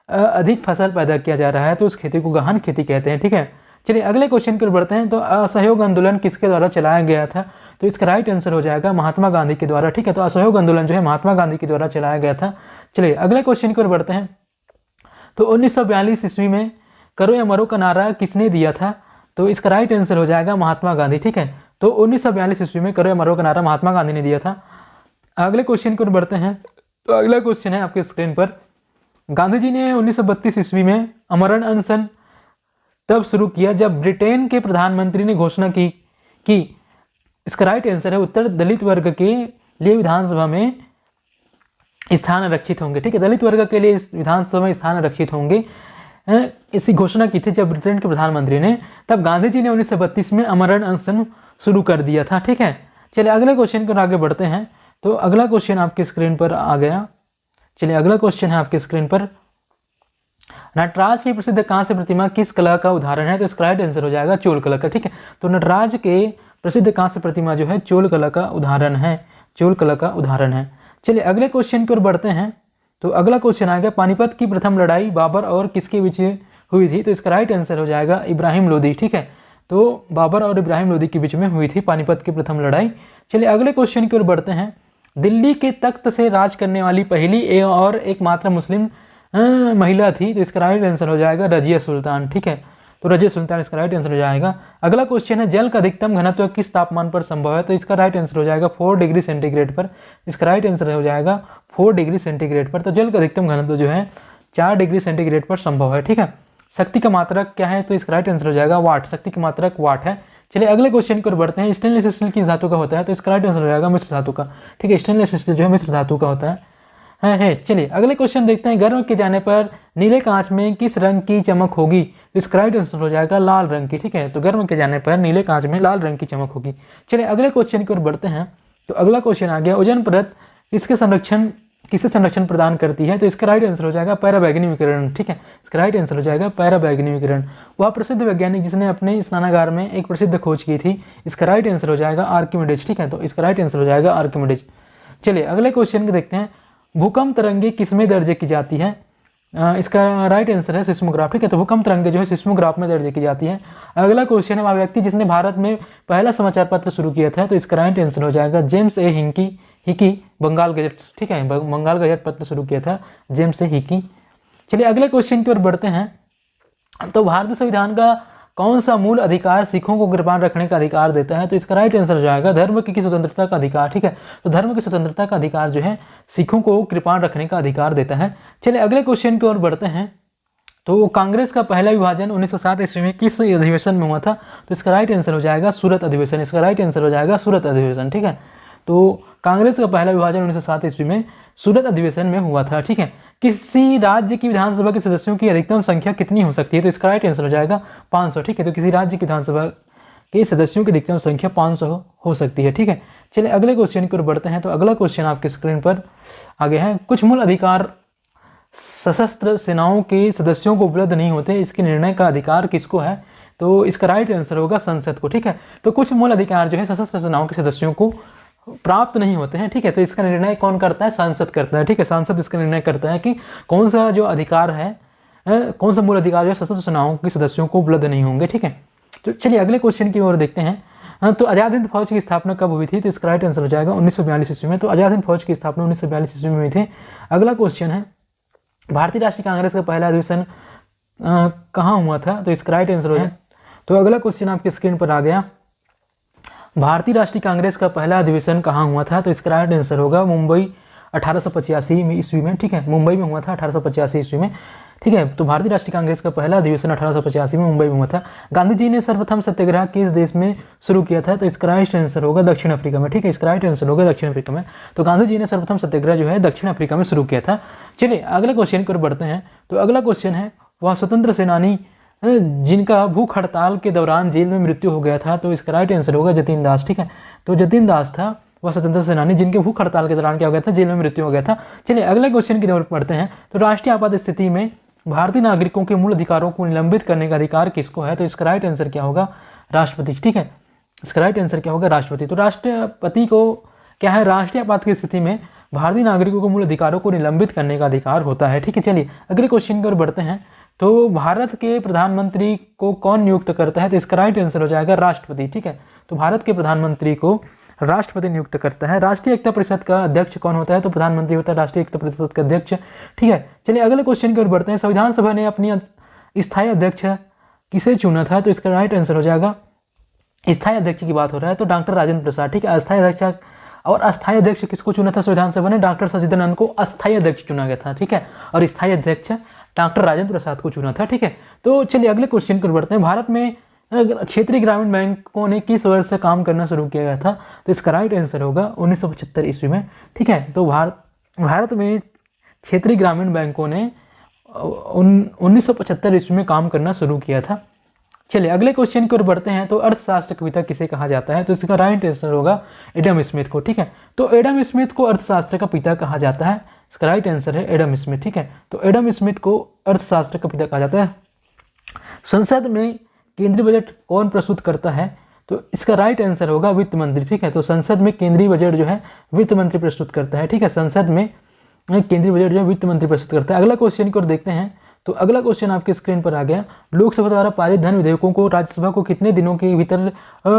अधिक फसल पैदा किया जा रहा है तो उस खेती को गहन खेती कहते हैं। ठीक है, चलिए अगले क्वेश्चन की ओर बढ़ते हैं। तो असहयोग आंदोलन किसके द्वारा चलाया गया था? तो इसका राइट आंसर हो जाएगा महात्मा गांधी के द्वारा। ठीक है, तो असहयोग आंदोलन जो है महात्मा गांधी के द्वारा चलाया गया था। चलिए अगले क्वेश्चन की ओर बढ़ते हैं। तो 1942 ईस्वी में करो या मरो का नारा किसने दिया था? तो इसका राइट आंसर हो जाएगा महात्मा गांधी। ठीक है, तो 1942 ईस्वी में करो या मरो का नारा महात्मा गांधी ने दिया था। अगले क्वेश्चन की ओर बढ़ते हैं। तो अगला क्वेश्चन है आपके स्क्रीन पर, गांधी जी ने 1932 ईस्वी में आमरण अनशन तब शुरू किया जब ब्रिटेन के प्रधानमंत्री ने घोषणा की कि इसका राइट आंसर है उत्तर दलित वर्ग के लिए विधानसभा में स्थान आरक्षित होंगे। ठीक है, दलित वर्ग के लिए इस विधानसभा में स्थान आरक्षित होंगे, इसी घोषणा की थी जब ब्रिटेन के प्रधानमंत्री ने। तब गांधी जी ने 1932 में आमरण अनशन शुरू कर दिया था। ठीक है, चलिए अगले क्वेश्चन पर आगे बढ़ते हैं। तो अगला क्वेश्चन आपके स्क्रीन पर आ गया। चलिए अगला क्वेश्चन है आपके स्क्रीन पर, नटराज की प्रसिद्ध कांस्य प्रतिमा किस कला का उदाहरण है? तो इसका राइट आंसर हो जाएगा चोल कला का। ठीक है, तो नटराज के प्रसिद्ध कांस्य प्रतिमा जो है चोल कला का उदाहरण है, चोल कला का उदाहरण है। चलिए अगले क्वेश्चन की ओर बढ़ते हैं। तो अगला क्वेश्चन आ गया, पानीपत की प्रथम लड़ाई बाबर और किसके बीच हुई थी? तो इसका राइट आंसर हो जाएगा इब्राहिम लोदी। ठीक है, तो बाबर और इब्राहिम लोदी के बीच में हुई थी पानीपत की प्रथम लड़ाई। चलिए अगले क्वेश्चन की ओर बढ़ते हैं। दिल्ली के तख्त से राज करने वाली पहली और एकमात्र मुस्लिम महिला थी, तो इसका राइट आंसर हो जाएगा रजिया सुल्तान। ठीक है, तो रजिया सुल्तान इसका राइट आंसर हो जाएगा। अगला क्वेश्चन है, जल का अधिकतम घनत्व किस तापमान पर संभव है? तो इसका राइट आंसर हो जाएगा 4 डिग्री सेंटीग्रेड पर। इसका राइट आंसर हो जाएगा 4 डिग्री सेंटीग्रेड पर। तो जल का अधिकतम घनत्व जो है 4 डिग्री सेंटीग्रेड पर संभव है। ठीक है, शक्ति का मात्रक क्या है, तो इसका राइट आंसर हो जाएगा वाट। शक्ति का मात्रक वाट है। चलिए अगले क्वेश्चन की ओर बढ़ते हैं। स्टेनलेस स्टील किस धातु का होता है, तो इसका राइट आंसर हो जाएगा मिश्र धातु का। ठीक है, स्टेनलेस स्टील जो है मिश्र धातु का होता है। चलिए अगले क्वेश्चन देखते हैं। गर्म किए जाने पर नीले कांच में किस रंग की चमक होगी, तो इसका राइट आंसर हो जाएगा लाल रंग की। ठीक है, तो गर्म किए जाने पर नीले कांच में लाल रंग की चमक होगी। चलिए अगले क्वेश्चन की ओर बढ़ते हैं। तो अगला क्वेश्चन आ गया, ओजोन परत किससे संरक्षण प्रदान करती है, तो इसका राइट आंसर हो जाएगा पराबैंगनी विकिरण। ठीक है, इसका राइट आंसर हो जाएगा पराबैंगनी विकिरण। वह प्रसिद्ध वैज्ञानिक जिसने अपने स्नानागार में एक प्रसिद्ध खोज की थी, इसका राइट आंसर हो जाएगा आर्किमिडीज। ठीक है, तो इसका राइट आंसर हो जाएगा आर्किमिडीज। चलिए अगले क्वेश्चन को देखते हैं। भूकंप तरंगे किसमें दर्ज की जाती है, इसका राइट आंसर है सिस्मोग्राफ। ठीक है, तो भूकंप तरंगे जो है सिस्मोग्राफ में दर्ज की जाती है। अगला क्वेश्चन है, वह व्यक्ति जिसने भारत में पहला समाचार पत्र शुरू किया था, तो इसका राइट आंसर हो जाएगा James A Hicky Bengal Gazette. ठीक है, बंगाल गजट पत्र शुरू किया था जेम्स ए हिकी। चलिए अगले क्वेश्चन की ओर बढ़ते हैं। तो भारतीय संविधान का कौन सा मूल अधिकार सिखों को कृपाण रखने का अधिकार देता है, तो इसका राइट आंसर हो जाएगा धर्म की स्वतंत्रता का अधिकार। ठीक है, तो धर्म की स्वतंत्रता का अधिकार जो है सिखों को कृपाण रखने का अधिकार देता है। चलिए अगले क्वेश्चन की ओर बढ़ते हैं। तो कांग्रेस का पहला विभाजन 1907 ईस्वी में किस अधिवेशन में हुआ था, तो इसका राइट आंसर हो जाएगा सूरत अधिवेशन। इसका राइट आंसर हो जाएगा सूरत अधिवेशन। ठीक है, तो कांग्रेस का पहला विभाजन 1907 ईस्वी में सूरत अधिवेशन में हुआ था। ठीक है, किसी राज्य की विधानसभा के सदस्यों की अधिकतम संख्या कितनी हो सकती है, तो इसका राइट आंसर हो जाएगा 500। ठीक है, तो किसी राज्य की विधानसभा के सदस्यों की अधिकतम संख्या 500 हो सकती है। ठीक है, चलिए अगले क्वेश्चन की ओर बढ़ते हैं। तो अगला क्वेश्चन आपकी स्क्रीन पर आगे है। कुछ मूल अधिकार सशस्त्र सेनाओं के सदस्यों को उपलब्ध नहीं होते, इसके निर्णय का अधिकार किसको है, तो इसका राइट आंसर होगा संसद को। ठीक है, तो कुछ मूल अधिकार जो है सशस्त्र सेनाओं के सदस्यों को प्राप्त नहीं होते हैं। ठीक है, तो इसका निर्णय कौन करता है, सांसद करता है। ठीक है, सांसद इसका निर्णय करता है कि कौन सा जो अधिकार है, कौन सा मूल अधिकार जो है सशस्त्र सेनाओं के सदस्यों को उपलब्ध नहीं होंगे। ठीक है, तो चलिए अगले क्वेश्चन की ओर देखते हैं। तो आज़ाद हिंद फौज की स्थापना कब हुई थी, तो इसका राइट आंसर हो जाएगा 1942 ईस्वी में। तो आज़ाद हिंद फौज की स्थापना 1942 ईस्वी में हुई थी। अगला क्वेश्चन है, भारतीय राष्ट्रीय कांग्रेस का पहला अधिवेशन कहाँ हुआ था, तो इसका राइट आंसर हो जाए। तो अगला क्वेश्चन आपकी स्क्रीन पर आ गया। भारतीय राष्ट्रीय कांग्रेस का पहला अधिवेशन कहाँ हुआ था, तो इसका राइट आंसर होगा मुंबई 1885 ईस्वी में। ठीक है, मुंबई में हुआ था 1885 ईस्वी में। ठीक है, तो भारतीय राष्ट्रीय कांग्रेस का पहला अधिवेशन 1885 में मुंबई में हुआ था। गांधी जी ने सर्वप्रथम सत्याग्रह किस देश में शुरू किया था, तो इसका राइट आंसर होगा दक्षिण अफ्रीका में। ठीक है, इसका राइट आंसर होगा दक्षिण अफ्रीका में। तो गांधी जी ने सर्वप्रथम सत्याग्रह जो है दक्षिण अफ्रीका में शुरू किया था। चलिए अगले क्वेश्चन की ओर बढ़ते हैं। तो अगला क्वेश्चन है, वह स्वतंत्र सेनानी जिनका भूख हड़ताल के दौरान जेल में मृत्यु हो गया था, तो इसका राइट आंसर होगा जतीन दास। ठीक है, तो जतीन दास था वह स्वतंत्र सेनानी जिनके भूख हड़ताल के दौरान क्या हो गया था, जेल में मृत्यु हो गया था। चलिए अगले क्वेश्चन की ओर बढ़ते हैं। तो राष्ट्रीय आपात स्थिति में भारतीय नागरिकों के मूल अधिकारों को निलंबित करने का अधिकार किसको है, तो इसका राइट आंसर क्या होगा, राष्ट्रपति। ठीक है, इसका राइट आंसर क्या होगा, राष्ट्रपति। तो राष्ट्रपति को क्या है, राष्ट्रीय आपात की स्थिति में भारतीय नागरिकों को मूल अधिकारों को निलंबित करने का अधिकार होता है। ठीक है, चलिए अगले क्वेश्चन की ओर बढ़ते हैं। तो भारत के प्रधानमंत्री को कौन नियुक्त करता है, तो इसका राइट आंसर हो जाएगा राष्ट्रपति। ठीक है, तो भारत के प्रधानमंत्री को राष्ट्रपति नियुक्त करता है। राष्ट्रीय एकता परिषद का अध्यक्ष कौन होता है, तो प्रधानमंत्री होता है राष्ट्रीय एकता परिषद का अध्यक्ष। ठीक है, चलिए अगले क्वेश्चन की ओर बढ़ते हैं। संविधान सभा ने अपनी स्थायी अध्यक्ष किसे चुना था, तो इसका राइट आंसर हो जाएगा, स्थायी अध्यक्ष की बात हो रहा है तो डॉक्टर राजेंद्र प्रसाद। ठीक है, अस्थायी अध्यक्ष और अस्थायी अध्यक्ष किसको चुना था संविधान सभा ने, डॉक्टर सचिदानंद को अस्थायी अध्यक्ष चुना गया था। ठीक है, और स्थायी अध्यक्ष डॉक्टर राजेंद्र प्रसाद को चुना था। ठीक है, तो चलिए अगले क्वेश्चन की ओर बढ़ते हैं। भारत में क्षेत्रीय ग्रामीण बैंकों ने किस वर्ष से काम करना शुरू किया गया था, तो इसका राइट आंसर होगा 1975 ईस्वी में। ठीक है, तो भारत में क्षेत्रीय ग्रामीण बैंकों ने 1975 ईस्वी में काम करना शुरू किया था। चलिए अगले क्वेश्चन की ओर बढ़ते हैं। तो अर्थशास्त्र का पिता किसे कहा जाता है, तो इसका राइट आंसर होगा एडम स्मिथ को। ठीक है, तो एडम स्मिथ को अर्थशास्त्र का पिता कहा जाता है, इसका राइट आंसर है एडम स्मिथ। ठीक है, तो एडम स्मिथ को अर्थशास्त्र का पिता कहा जाता है। संसद में केंद्रीय बजट कौन प्रस्तुत करता है, तो इसका राइट आंसर होगा वित्त मंत्री। ठीक है, तो संसद में केंद्रीय बजट जो है वित्त मंत्री प्रस्तुत करता है। ठीक है, संसद में केंद्रीय बजट जो है वित्त मंत्री प्रस्तुत करता है। अगला क्वेश्चन की ओर देखते हैं। तो अगला क्वेश्चन आपके स्क्रीन पर आ गया। लोकसभा द्वारा पारित धन विधेयकों को राज्यसभा को कितने दिनों के भीतर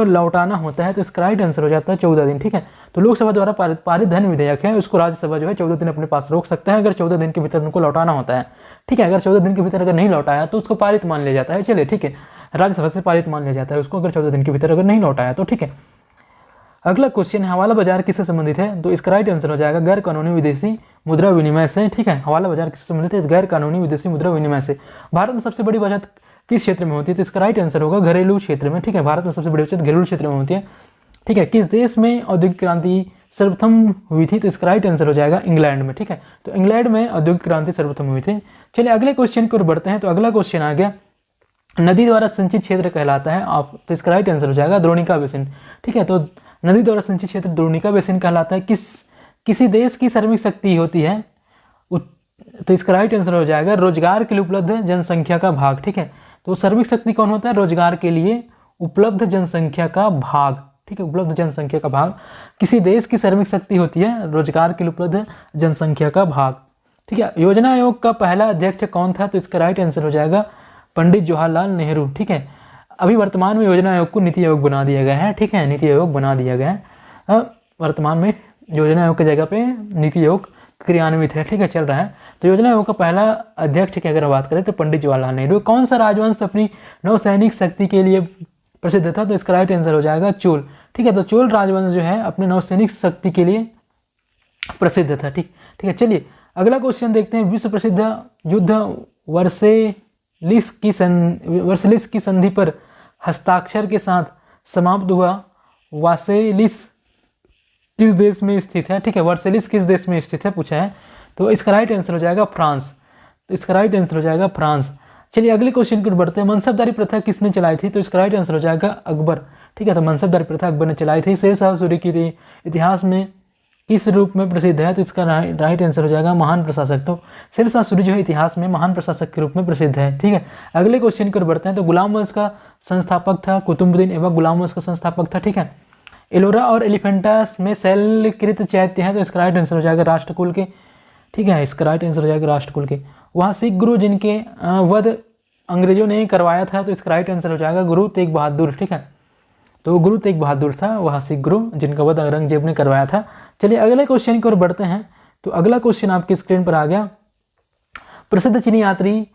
लौटाना होता है, तो इसका राइट आंसर हो जाता है 14 दिन। ठीक है, तो लोकसभा द्वारा पारित धन विधेयक है उसको राज्यसभा जो है 14 दिन अपने पास रोक सकता है, अगर 14 दिन के भीतर उनको लौटाना होता है। ठीक है, अगर 14 दिन के भीतर अगर नहीं लौटाया तो उसको पारित मान लिया जाता है। चलिए ठीक है, राज्यसभा से पारित मान लिया जाता है उसको, अगर 14 दिन के भीतर अगर नहीं लौटाया तो। ठीक है, अगला क्वेश्चन है हवाला बाजार किससे संबंधित है, तो इसका राइट आंसर हो जाएगा गैर कानूनी विदेशी मुद्रा विनिमय से। ठीक है, हवाला बाजार किससे संबंधित है, गैर कानूनी विदेशी मुद्रा विनिमय से। भारत में सबसे बड़ी बचत किस क्षेत्र में होती है, तो इसका राइट आंसर होगा घरेलू क्षेत्र में। ठीक है, भारत में सबसे बड़ी बचत घरेलू क्षेत्र में होती है। ठीक है, किस देश में औद्योगिक क्रांति सर्वप्रथम हुई थी, तो इसका राइट आंसर हो जाएगा इंग्लैंड में। ठीक है, तो इंग्लैंड में औद्योगिक क्रांति सर्वप्रथम हुई थी। चलिए अगले क्वेश्चन की ओर बढ़ते हैं। तो अगला क्वेश्चन आ गया, नदी द्वारा सिंचित क्षेत्र कहलाता है आप, तो इसका राइट आंसर हो जाएगा द्रोणिका बेसिन। ठीक है, तो नदी द्वारा सिंचित क्षेत्र द्रोणिका बेसिन कहलाता है। किसी देश की श्रमिक शक्ति होती है, तो इसका राइट आंसर हो जाएगा रोजगार के लिए उपलब्ध जनसंख्या का भाग। ठीक है, तो श्रमिक शक्ति कौन होता है, रोजगार के लिए उपलब्ध जनसंख्या का भाग। ठीक है, उपलब्ध जनसंख्या का भाग। किसी देश की श्रमिक शक्ति होती है रोजगार के लिए उपलब्ध जनसंख्या का भाग। ठीक है, योजना आयोग का पहला अध्यक्ष कौन था, तो इसका राइट आंसर हो जाएगा पंडित जवाहरलाल नेहरू। ठीक है, अभी वर्तमान में योजना आयोग को नीति आयोग बना दिया गया है। ठीक है, नीति आयोग बना दिया गया है। वर्तमान में योजना आयोग की जगह पे नीति आयोग क्रियान्वित है। ठीक है, चल रहा है। तो योजना आयोग का पहला अध्यक्ष की अगर बात करें तो पंडित जवाहरलाल नेहरू। कौन सा राजवंश अपनी नौसैनिक शक्ति के लिए प्रसिद्ध था, तो इसका राइट आंसर हो जाएगा चोल। ठीक है, तो चोल राजवंश जो है अपने नौसैनिक शक्ति के लिए प्रसिद्ध था। ठीक है, चलिए अगला क्वेश्चन देखते हैं। विश्व प्रसिद्ध युद्ध वर्सलिस की संधि पर हस्ताक्षर के साथ समाप्त हुआ वासेलिस किस देश में स्थित है। ठीक है, वर्सलिस किस देश में स्थित है पूछा है, तो इसका राइट आंसर हो जाएगा फ्रांस। तो इसका राइट आंसर हो जाएगा फ्रांस। चलिए अगले क्वेश्चन की ओर बढ़ते हैं। मनसबदारी प्रथा किसने चलाई थी, तो इसका राइट आंसर हो जाएगा अकबर। ठीक है, तो मनसबदारी प्रथा अकबर ने चलाई थी। शेरशाह सूरी की इतिहास में किस रूप में प्रसिद्ध है, तो इसका राइट आंसर हो जाएगा महान प्रशासक। तो शेरशाह सूरी जो है इतिहास में महान प्रशासक के रूप में प्रसिद्ध है। ठीक है, अगले क्वेश्चन की ओर बढ़ते हैं। तो गुलाम वंश का संस्थापक था कुतुबुद्दीन ऐबक, गुलाम वंश का संस्थापक था। ठीक है, एलोरा और एलिफेंटास में शैलकृत चैत्य है, तो इसका राइट आंसर हो जाएगा राष्ट्रकुल के। ठीक है, इसका राइट आंसर हो जाएगा राष्ट्रकुल के। वहाँ सिख गुरु जिनके वध अंग्रेजों ने करवाया था, तो इसका राइट आंसर हो जाएगा गुरु तेग बहादुर। ठीक है, तो गुरु तेग बहादुर था वहाँ सिख गुरु जिनका वध औरंगजेब ने करवाया था। चलिए अगले क्वेश्चन की ओर बढ़ते हैं। तो अगला क्वेश्चन आपकी स्क्रीन पर आ गया। प्रसिद्ध चीनी यात्री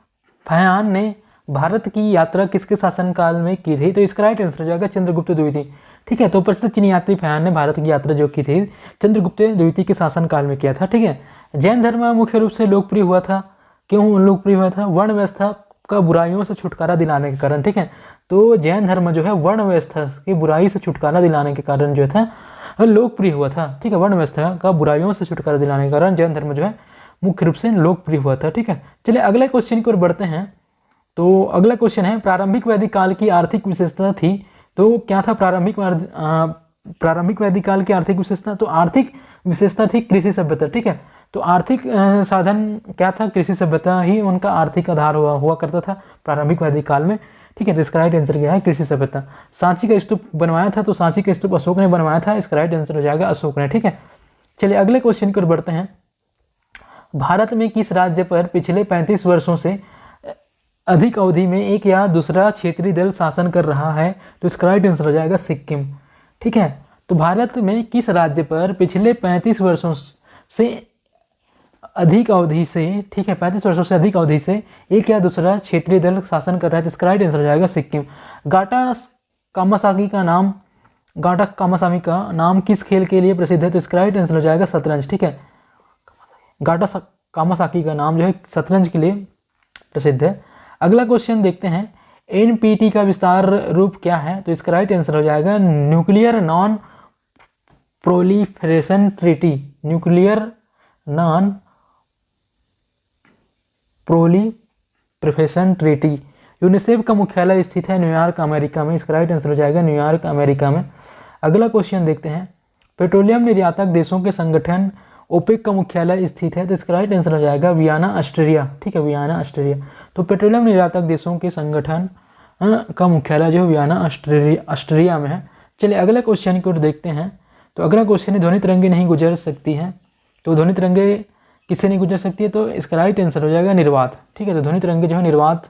फयान ने भारत की यात्रा किसके शासनकाल में की थी, तो इसका राइट आंसर हो जाएगा चंद्रगुप्त द्वितीय। ठीक है, तो प्रसिद्ध चीनी यात्री फयान ने भारत की यात्रा जो की थी चंद्रगुप्त द्वितीय के शासनकाल में किया था। ठीक है, जैन धर्म मुख्य रूप से लोकप्रिय हुआ था, क्यों लोकप्रिय हुआ था, वर्ण व्यवस्था का बुराइयों से छुटकारा दिलाने के कारण। ठीक है, तो जैन धर्म जो है वर्ण व्यवस्था की बुराई से छुटकारा दिलाने के कारण जो था लोकप्रिय हुआ था। ठीक है, वर्ण व्यवस्था का बुराइयों से छुटकारा दिलाने के कारण जैन धर्म जो है मुख्य रूप से लोकप्रिय हुआ था। ठीक है, चलिए अगले क्वेश्चन की ओर बढ़ते हैं। तो अगला क्वेश्चन है प्रारंभिक वैदिक काल की आर्थिक विशेषता थी, तो क्या था प्रारंभिक वैदिक काल की आर्थिक विशेषता, तो आर्थिक विशेषता थी कृषि सभ्यता। ठीक है, तो आर्थिक साधन क्या था, कृषि सभ्यता ही उनका आर्थिक आधार हुआ करता था प्रारंभिक वैदिक काल में। ठीक है, तो इसका राइट आंसर क्या है कृषि सभ्यता। सांची का स्तूप बनवाया था, तो सांची का स्तूप अशोक ने बनवाया था, इसका राइट आंसर हो जाएगा अशोक ने। ठीक है, चलिए अगले क्वेश्चन की ओर बढ़ते हैं। भारत में किस राज्य पर पिछले 35 वर्षों से अधिक अवधि में एक या दूसरा क्षेत्रीय दल शासन कर रहा है, तो इसका राइट आंसर हो जाएगा सिक्किम। ठीक है, तो भारत में किस राज्य पर पिछले 35 वर्षों से अधिक अवधि से, ठीक है 35 वर्षों से अधिक अवधि से एक या दूसरा क्षेत्रीय दल शासन कर रहा है, जिसका राइट आंसर हो जाएगा सिक्किम। गाटा कामासाकी का नाम किस खेल के लिए प्रसिद्ध है, तो इसका राइट आंसर हो जाएगा शतरंज। ठीक है, गाटा कामासाकी का नाम जो है शतरंज के लिए प्रसिद्ध है। अगला क्वेश्चन देखते हैं, एनपीटी का विस्तार रूप क्या है, तो इसका राइट आंसर हो जाएगा nuclear non proliferation treaty. Nuclear non proliferation treaty. UNICEF का मुख्यालय स्थित है न्यूयॉर्क अमेरिका में, इसका राइट आंसर हो जाएगा न्यूयॉर्क अमेरिका में। अगला क्वेश्चन देखते हैं, पेट्रोलियम निर्यातक देशों के संगठन ओपेक का मुख्यालय स्थित है, तो इसका राइट आंसर हो जाएगा वियना ऑस्ट्रिया। ठीक है, वियना ऑस्ट्रिया। तो पेट्रोलियम निर्यातक देशों के संगठन का मुख्यालय जो वियना ऑस्ट्रिया में है। चलिए अगले क्वेश्चन को देखते हैं। तो अगला क्वेश्चन है ध्वनि तरंगे नहीं गुजर सकती है, तो ध्वनि तरंगे किससे नहीं गुजर सकती है, तो इसका राइट आंसर हो जाएगा निर्वात। ठीक है, तो ध्वनि तरंगे जो है निर्वात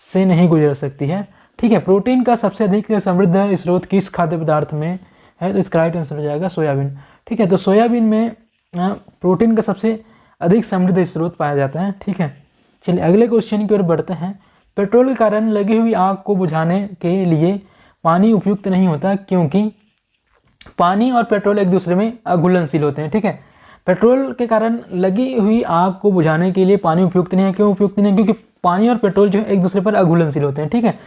से नहीं गुजर सकती है। ठीक है, प्रोटीन का सबसे अधिक समृद्ध स्रोत किस खाद्य पदार्थ में है, तो इसका राइट आंसर हो जाएगा सोयाबीन। ठीक है, तो सोयाबीन में प्रोटीन का सबसे अधिक समृद्ध स्रोत पाया जाता है। ठीक है, चलिए अगले क्वेश्चन की ओर बढ़ते हैं। पेट्रोल के कारण लगी हुई आग को बुझाने के लिए पानी उपयुक्त नहीं होता, क्योंकि पानी और पेट्रोल एक दूसरे में अघुलनशील होते हैं, ठीक है। पेट्रोल के कारण लगी हुई आग को बुझाने के लिए पानी उपयुक्त नहीं है। क्यों उपयुक्त नहीं है? क्योंकि पानी और पेट्रोल जो है एक दूसरे पर अघुलनशील होते हैं, ठीक है।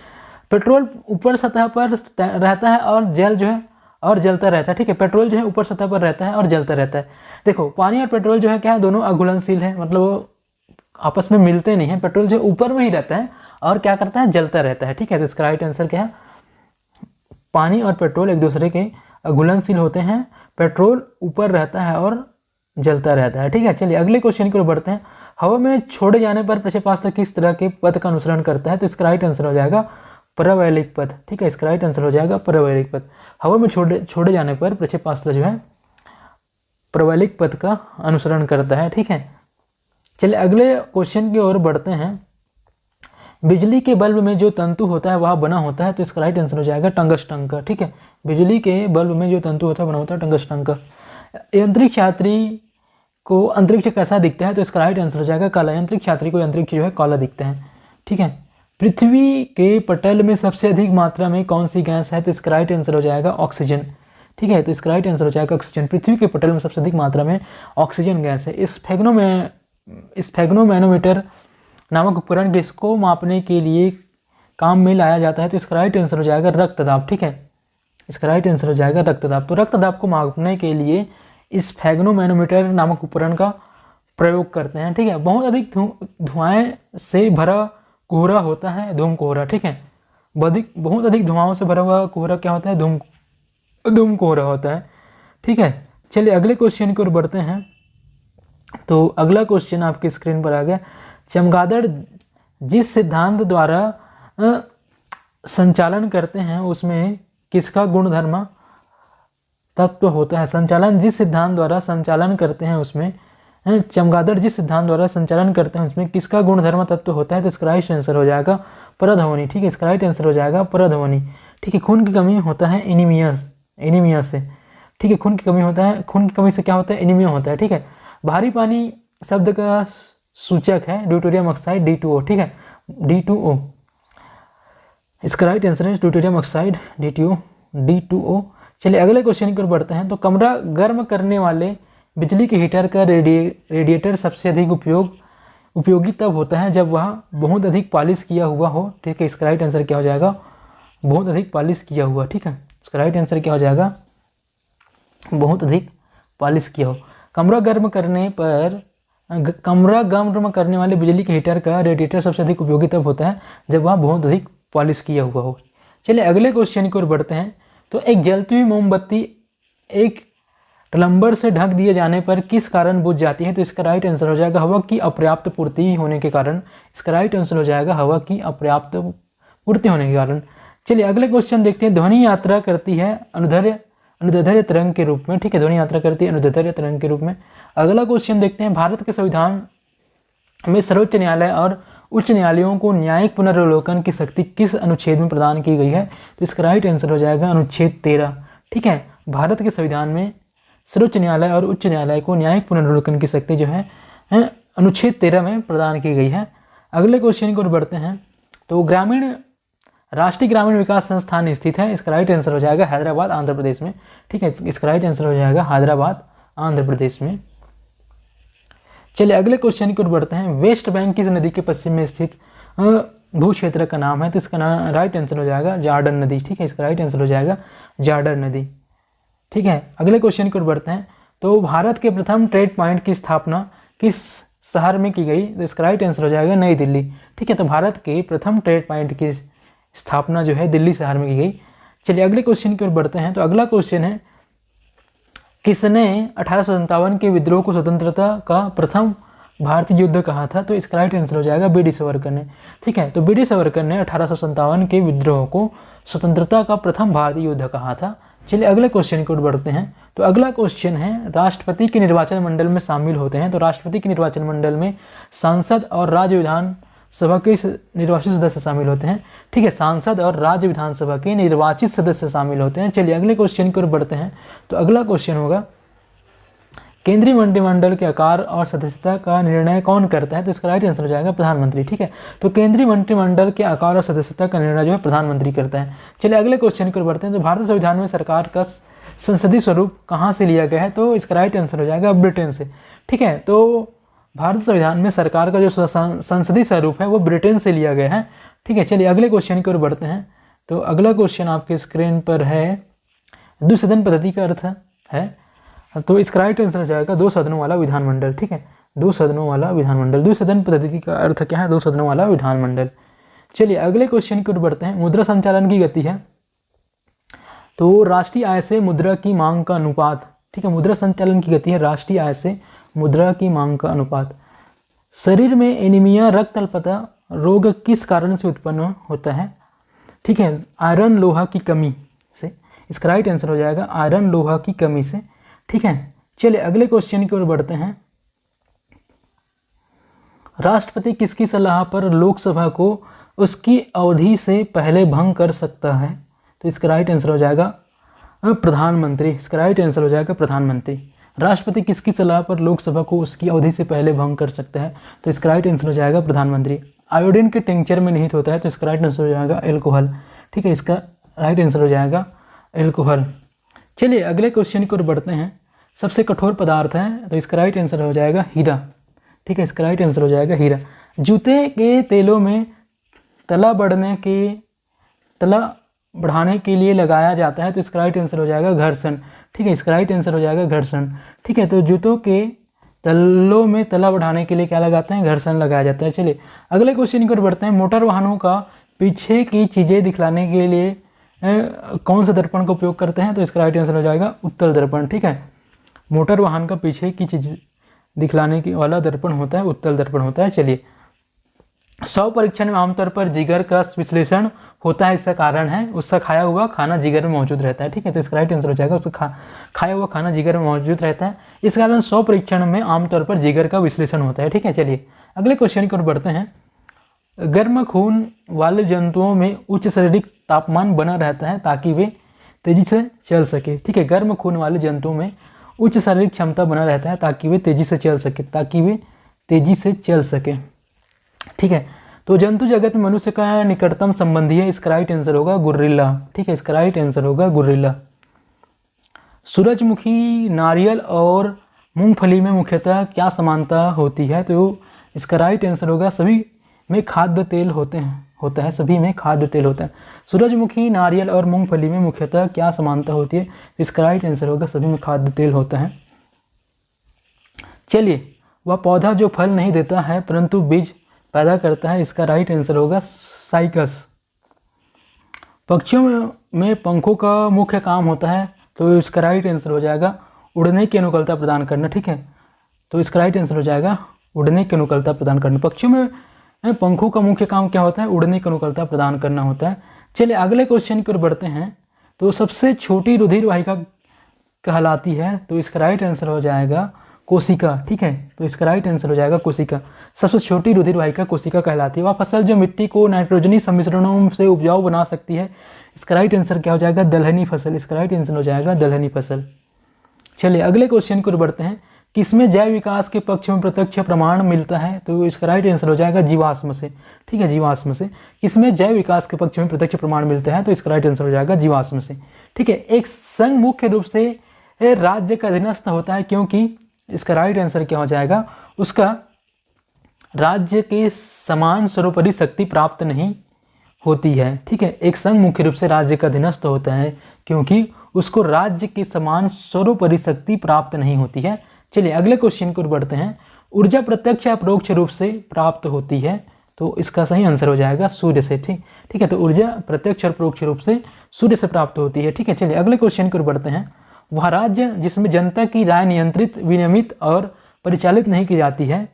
पेट्रोल ऊपर सतह पर रहता है और जल जो है और जलता रहता है, ठीक है। पेट्रोल जो है ऊपर सतह पर रहता है और जलता रहता है। देखो पानी और पेट्रोल जो है क्या है, दोनों अघुलनशील है, मतलब वो आपस में मिलते नहीं है। पेट्रोल जो ऊपर में ही रहता है और क्या करता है, जलता रहता है, ठीक है। तो इसका राइट आंसर क्या है, पानी और पेट्रोल एक दूसरे के अघुलनशील होते हैं। पेट्रोल ऊपर रहता है और जलता रहता है, ठीक है। चलिए अगले क्वेश्चन की ओर बढ़ते हैं। हवा में छोड़े जाने पर प्रक्षेपास्त्र किस तरह के पथ का अनुसरण करता है? तो इसका राइट आंसर हो जाएगा परवैलिक पथ, ठीक है। इसका राइट आंसर हो जाएगा परवैलिक पथ। हवा में छोड़े जाने पर प्रक्षेपास्त्र जो है परवैलिक पथ का अनुसरण करता है, ठीक है। चलिए अगले क्वेश्चन की ओर बढ़ते हैं। बिजली के बल्ब में जो तंतु होता है वह बना होता है, तो इसका राइट आंसर हो जाएगा टंगस्टन का, ठीक है। बिजली के बल्ब में जो तंतु होता है बना होता है टंगस्टन का। अंतरिक्ष यात्री को अंतरिक्ष कैसा दिखता है? तो इसका राइट आंसर हो जाएगा काला। अंतरिक्ष यात्री को अंतरिक्ष जो है काला दिखता है, ठीक है। पृथ्वी के पटल में सबसे अधिक मात्रा में कौन सी गैस है? तो इसका राइट आंसर हो जाएगा ऑक्सीजन, ठीक है। तो इसका राइट आंसर हो जाएगा ऑक्सीजन। पृथ्वी के पटल में सबसे अधिक मात्रा में ऑक्सीजन गैस है। स्फेग्नोमैनोमीटर नामक उपकरण जिसको मापने के लिए काम में लाया जाता है, तो इसका राइट आंसर हो जाएगा रक्तदाब, ठीक है। इसका राइट आंसर हो जाएगा रक्तदाब। तो रक्तदाब को मापने के लिए स्फेग्नोमैनोमीटर नामक उपकरण का प्रयोग करते हैं, ठीक है। बहुत अधिक धुआं से भरा कोहरा होता है धूम कोहरा, ठीक है। बहुत अधिक धुआं से भरा हुआ कोहरा क्या होता है? धूम कोहरा होता है, ठीक है। चलिए अगले क्वेश्चन की ओर बढ़ते हैं। तो अगला क्वेश्चन आपकी स्क्रीन पर आ गया। चमगादड़ जिस सिद्धांत द्वारा संचालन करते हैं उसमें किसका गुणधर्म तत्व होता है? संचालन जिस सिद्धांत द्वारा संचालन करते हैं उसमें चमगादड़ जिस सिद्धांत द्वारा संचालन करते हैं उसमें किसका गुणधर्म तत्व होता है? तो इसका राइट आंसर हो जाएगा परध्वनि, ठीक है। इसका राइट आंसर हो जाएगा परध्वनि, ठीक है। खून की कमी होता है एनीमिया से, ठीक है। खून की कमी होता है, खून की कमी से क्या होता है? एनीमिया होता है, ठीक है। भारी पानी शब्द का सूचक है ड्यूटेरियम ऑक्साइड D2O, ठीक है। D2O इसका राइट आंसर है ड्यूटेरियम ऑक्साइड D2O। चलिए अगले क्वेश्चन की ओर बढ़ते हैं। तो कमरा गर्म करने वाले बिजली के हीटर का रेडिएटर सबसे अधिक उपयोगी तब होता है जब वह बहुत अधिक पॉलिश किया हुआ हो, ठीक है। इसका राइट आंसर क्या हो जाएगा? बहुत अधिक पॉलिश किया हुआ, ठीक है। इसका राइट आंसर क्या हो जाएगा? बहुत अधिक पॉलिश किया हो। कमरा गर्म करने वाले बिजली के हीटर का रेडिएटर सबसे अधिक उपयोगी तब होता है जब वह बहुत अधिक पॉलिश किया हुआ हो। चलिए अगले क्वेश्चन की ओर बढ़ते हैं। तो एक जलती हुई मोमबत्ती एक टलम्बर से ढक दिए जाने पर किस कारण बुझ जाती है? तो इसका राइट आंसर हो जाएगा हवा की अपर्याप्त पूर्ति होने के कारण। इसका राइट आंसर हो जाएगा हवा की अपर्याप्त पूर्ति होने के कारण। चलिए अगले क्वेश्चन देखते हैं। ध्वनि यात्रा करती है अनुदैर्ध्य तरंग के रूप में, ठीक है। ध्वनि यात्रा करती है अनुदैर्ध्य तरंग के रूप में। अगला क्वेश्चन देखते हैं। भारत के संविधान में सर्वोच्च न्यायालय और उच्च न्यायालयों को न्यायिक पुनर्वलोकन की शक्ति किस अनुच्छेद में प्रदान की गई है? तो इसका राइट आंसर हो जाएगा अनुच्छेद 13, ठीक है। भारत के संविधान में सर्वोच्च न्यायालय और उच्च न्यायालय को न्यायिक पुनर्वलोकन की शक्ति जो है अनुच्छेद 13 में प्रदान की गई है। अगले क्वेश्चन की ओर बढ़ते हैं। तो राष्ट्रीय ग्रामीण विकास संस्थान स्थित है। इसका राइट आंसर हो जाएगा हैदराबाद आंध्र प्रदेश में, ठीक है। इसका राइट आंसर हो जाएगा हैदराबाद आंध्र प्रदेश में। चलिए अगले क्वेश्चन की ओर बढ़ते हैं। वेस्ट बैंक किस नदी के पश्चिम में स्थित भू क्षेत्र का नाम है? तो इसका राइट आंसर हो जाएगा जॉर्डन नदी, ठीक है। इसका राइट आंसर हो जाएगा जॉर्डन नदी, ठीक है। अगले क्वेश्चन की ओर बढ़ते हैं। तो भारत के प्रथम ट्रेड पॉइंट की स्थापना किस शहर में की गई? तो इसका राइट आंसर हो जाएगा नई दिल्ली, ठीक है। तो भारत के प्रथम ट्रेड पॉइंट की स्थापना जो है दिल्ली शहर में की गई। चलिए अगले क्वेश्चन की ओर बढ़ते हैं। तो अगला क्वेश्चन है, किसने 1857 के विद्रोह को स्वतंत्रता का प्रथम भारतीय युद्ध कहा था? तो इसका राइट आंसर हो जाएगा बी.डी. सावरकर ने, ठीक है। तो बी.डी. सावरकर ने 1857 के विद्रोह को स्वतंत्रता का प्रथम भारतीय युद्ध कहा था। चलिए अगले क्वेश्चन की ओर बढ़ते हैं। तो अगला क्वेश्चन है, राष्ट्रपति के निर्वाचन मंडल में शामिल होते हैं। तो राष्ट्रपति के निर्वाचन मंडल में सांसद और राज्य विधानसभा के निर्वाचित सदस्य शामिल होते हैं, ठीक है। सांसद और राज्य विधानसभा के निर्वाचित सदस्य शामिल होते हैं। चलिए अगले क्वेश्चन की ओर बढ़ते हैं। तो अगला क्वेश्चन होगा, केंद्रीय मंत्रिमंडल के आकार और सदस्यता का निर्णय कौन करता है? तो इसका राइट आंसर हो जाएगा प्रधानमंत्री, ठीक है। तो केंद्रीय मंत्रिमंडल के आकार और सदस्यता का निर्णय जो है प्रधानमंत्री करता है। चलिए अगले क्वेश्चन की ओर बढ़ते हैं। तो भारतीय संविधान में संसदीय स्वरूप कहाँ से लिया गया है, तो इसका राइट आंसर हो जाएगा ब्रिटेन से। ठीक है, तो भारत संविधान में सरकार का जो संसदीय स्वरूप है वो ब्रिटेन से लिया गया है। ठीक है, चलिए अगले क्वेश्चन की ओर बढ़ते हैं। तो अगला क्वेश्चन आपके स्क्रीन पर है, द्विसदन पद्धति का अर्थ है, तो इसका राइट आंसर हो जाएगा दो सदनों वाला विधानमंडल। ठीक है, दो सदनों वाला विधानमंडल। द्विसदन पद्धति का अर्थ क्या है, दो सदनों वाला विधानमंडल। चलिए अगले क्वेश्चन की ओर बढ़ते हैं। मुद्रा संचालन की गति है, तो राष्ट्रीय आय से मुद्रा की मांग का अनुपात। ठीक है, मुद्रा संचालन की गति है राष्ट्रीय आय से मुद्रा की मांग का अनुपात। शरीर में एनीमिया रक्त अल्पता रोग किस कारण से उत्पन्न होता है? ठीक है, आयरन लोहा की कमी से। इसका राइट आंसर हो जाएगा आयरन लोहा की कमी से। ठीक है, चलिए अगले क्वेश्चन की ओर बढ़ते हैं। राष्ट्रपति किसकी सलाह पर लोकसभा को उसकी अवधि से पहले भंग कर सकता है? तो इसका राइट आंसर हो जाएगा प्रधानमंत्री। इसका राइट आंसर हो जाएगा प्रधानमंत्री। राष्ट्रपति किसकी सलाह पर लोकसभा को उसकी अवधि से पहले भंग कर सकता है? तो इसका राइट आंसर हो जाएगा प्रधानमंत्री। आयोडीन के टिंचर में निहित होता है, तो इसका राइट आंसर हो जाएगा एल्कोहल। ठीक है, इसका राइट आंसर हो जाएगा एल्कोहल। चलिए अगले क्वेश्चन की ओर बढ़ते हैं। सबसे कठोर पदार्थ है, तो इसका राइट आंसर हो जाएगा हीरा। ठीक है, इसका राइट आंसर हो जाएगा हीरा। जूते के तेलों में तला बढ़ाने के लिए लगाया जाता है, तो इसका राइट आंसर हो जाएगा घर्षण। ठीक है, इसका राइट आंसर हो जाएगा घर्षण। ठीक है, तो जूतों के तलों में तला बढ़ाने के लिए क्या लगाते हैं, घर्षण लगाया जाता है। चलिए अगले क्वेश्चन की ओर बढ़ते हैं। मोटर वाहनों का पीछे की चीज़ें दिखलाने के लिए कौन सा दर्पण का उपयोग करते हैं? तो इसका राइट आंसर हो जाएगा उत्तल दर्पण। ठीक है, मोटर वाहन का पीछे की चीज़ दिखलाने की वाला दर्पण होता है उत्तल दर्पण होता है। चलिए 100 परीक्षण में आमतौर पर जिगर का विश्लेषण होता है, इसका कारण है उसका खाया हुआ खाना जिगर में मौजूद रहता है। ठीक है, तो इसका राइट आंसर हो जाएगा उसका खाया हुआ खाना जिगर में मौजूद रहता है, इस कारण 100 परीक्षण में आमतौर पर जिगर का विश्लेषण होता है। ठीक है, चलिए अगले क्वेश्चन की ओर बढ़ते हैं। गर्म खून वाले जंतुओं में उच्च शारीरिक तापमान बना रहता है ताकि वे तेजी से चल सके। ठीक है, गर्म खून वाले जंतुओं में उच्च शारीरिक क्षमता बना रहता है ताकि वे तेजी से चल सके। ठीक है, तो जंतु जगत में मनुष्य का निकटतम संबंधी है, इसका राइट आंसर होगा गुर्रिल्ला। ठीक है, इसका राइट आंसर होगा गुर्रिल्ला। सूरजमुखी, नारियल और मूंगफली में मुख्यतः क्या समानता होती है? तो इसका राइट आंसर होगा सभी में खाद्य तेल होता है, सभी में खाद्य तेल होता है। सूरजमुखी, नारियल और मूंगफली में मुख्यतः क्या समानता होती है? इसका राइट आंसर होगा सभी में खाद्य तेल होता है। चलिए वह पौधा जो फल नहीं देता है परंतु बीज पैदा करता है, इसका राइट आंसर होगा साइकस। पक्षियों में पंखों का मुख्य काम होता है, तो इसका राइट आंसर हो जाएगा उड़ने की अनुकूलता प्रदान करना। ठीक है, तो इसका राइट आंसर हो जाएगा उड़ने की अनुकूलता प्रदान करना। पक्षियों में पंखों का मुख्य काम क्या होता है? उड़ने की अनुकूलता प्रदान करना होता है। चलिए अगले क्वेश्चन की ओर बढ़ते हैं। तो सबसे छोटी रुधिर वाहिका कहलाती है, तो इसका राइट आंसर हो जाएगा कोशिका। ठीक है, तो इसका राइट आंसर हो जाएगा कोशिका। सबसे छोटी रुधिर वाहिका कोशिका कहलाती है। वह फसल जो मिट्टी को नाइट्रोजनी सम्मिश्रणों से उपजाऊ बना सकती है, इसका राइट आंसर क्या हो जाएगा? दलहनी फसल। इसका राइट आंसर हो जाएगा दलहनी फसल। चलिए अगले क्वेश्चन की ओर बढ़ते हैं। किसमें जैव विकास के पक्ष में प्रत्यक्ष प्रमाण मिलता है? तो इसका राइट आंसर हो जाएगा जीवाश्म से। ठीक है, जीवाश्म से। किसमें जैव विकास के पक्ष में प्रत्यक्ष प्रमाण मिलता है? तो इसका राइट आंसर हो जाएगा जीवाश्म से। ठीक है, एक संघ मुख्य रूप से राज्य का अधीनस्थ होता है, क्योंकि इसका राइट आंसर क्या हो जाएगा? उसका राज्य के समान सर्वोपरि शक्ति प्राप्त नहीं होती है। ठीक है, एक संघ मुख्य रूप से राज्य का अधीनस्थ होता है क्योंकि उसको राज्य के समान सर्वोपरि शक्ति प्राप्त नहीं होती है। चलिए अगले क्वेश्चन की ओर बढ़ते हैं। ऊर्जा प्रत्यक्ष या परोक्ष रूप से प्राप्त होती है, तो इसका सही आंसर हो जाएगा सूर्य से। ठीक है, तो ऊर्जा प्रत्यक्ष और परोक्ष रूप से सूर्य से प्राप्त होती है। ठीक है, चलिए अगले क्वेश्चन की ओर बढ़ते हैं। वह राज्य जिसमें जनता की राय नियंत्रित, विनियमित और परिचालित नहीं की जाती है,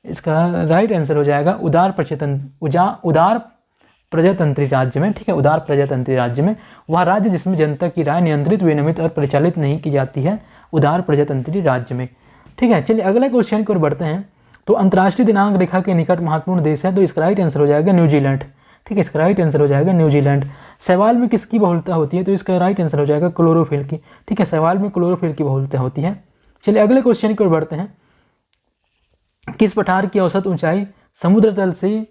इसका राइट आंसर हो जाएगा उदार प्रजातंत्री राज्य में। ठीक है, उदार प्रजातंत्री राज्य में। वह राज्य जिसमें जनता की राय नियंत्रित, विनियमित और परिचालित नहीं की जाती है, उदार प्रजातंत्री राज्य में। ठीक है, चलिए अगले क्वेश्चन की ओर बढ़ते हैं। तो अंतर्राष्ट्रीय दिनांक रेखा के निकट महत्वपूर्ण देश है, तो इसका राइट आंसर हो जाएगा न्यूजीलैंड। ठीक है, इसका राइट आंसर हो जाएगा न्यूजीलैंड। शैवाल में किसकी बहुलता होती है? तो इसका राइट आंसर हो जाएगा क्लोरोफिल की। ठीक है, शैवाल में क्लोरोफिल की बहुलता होती है। चलिए अगले क्वेश्चन की ओर बढ़ते हैं। किस पठार की औसत ऊंचाई समुद्र तल से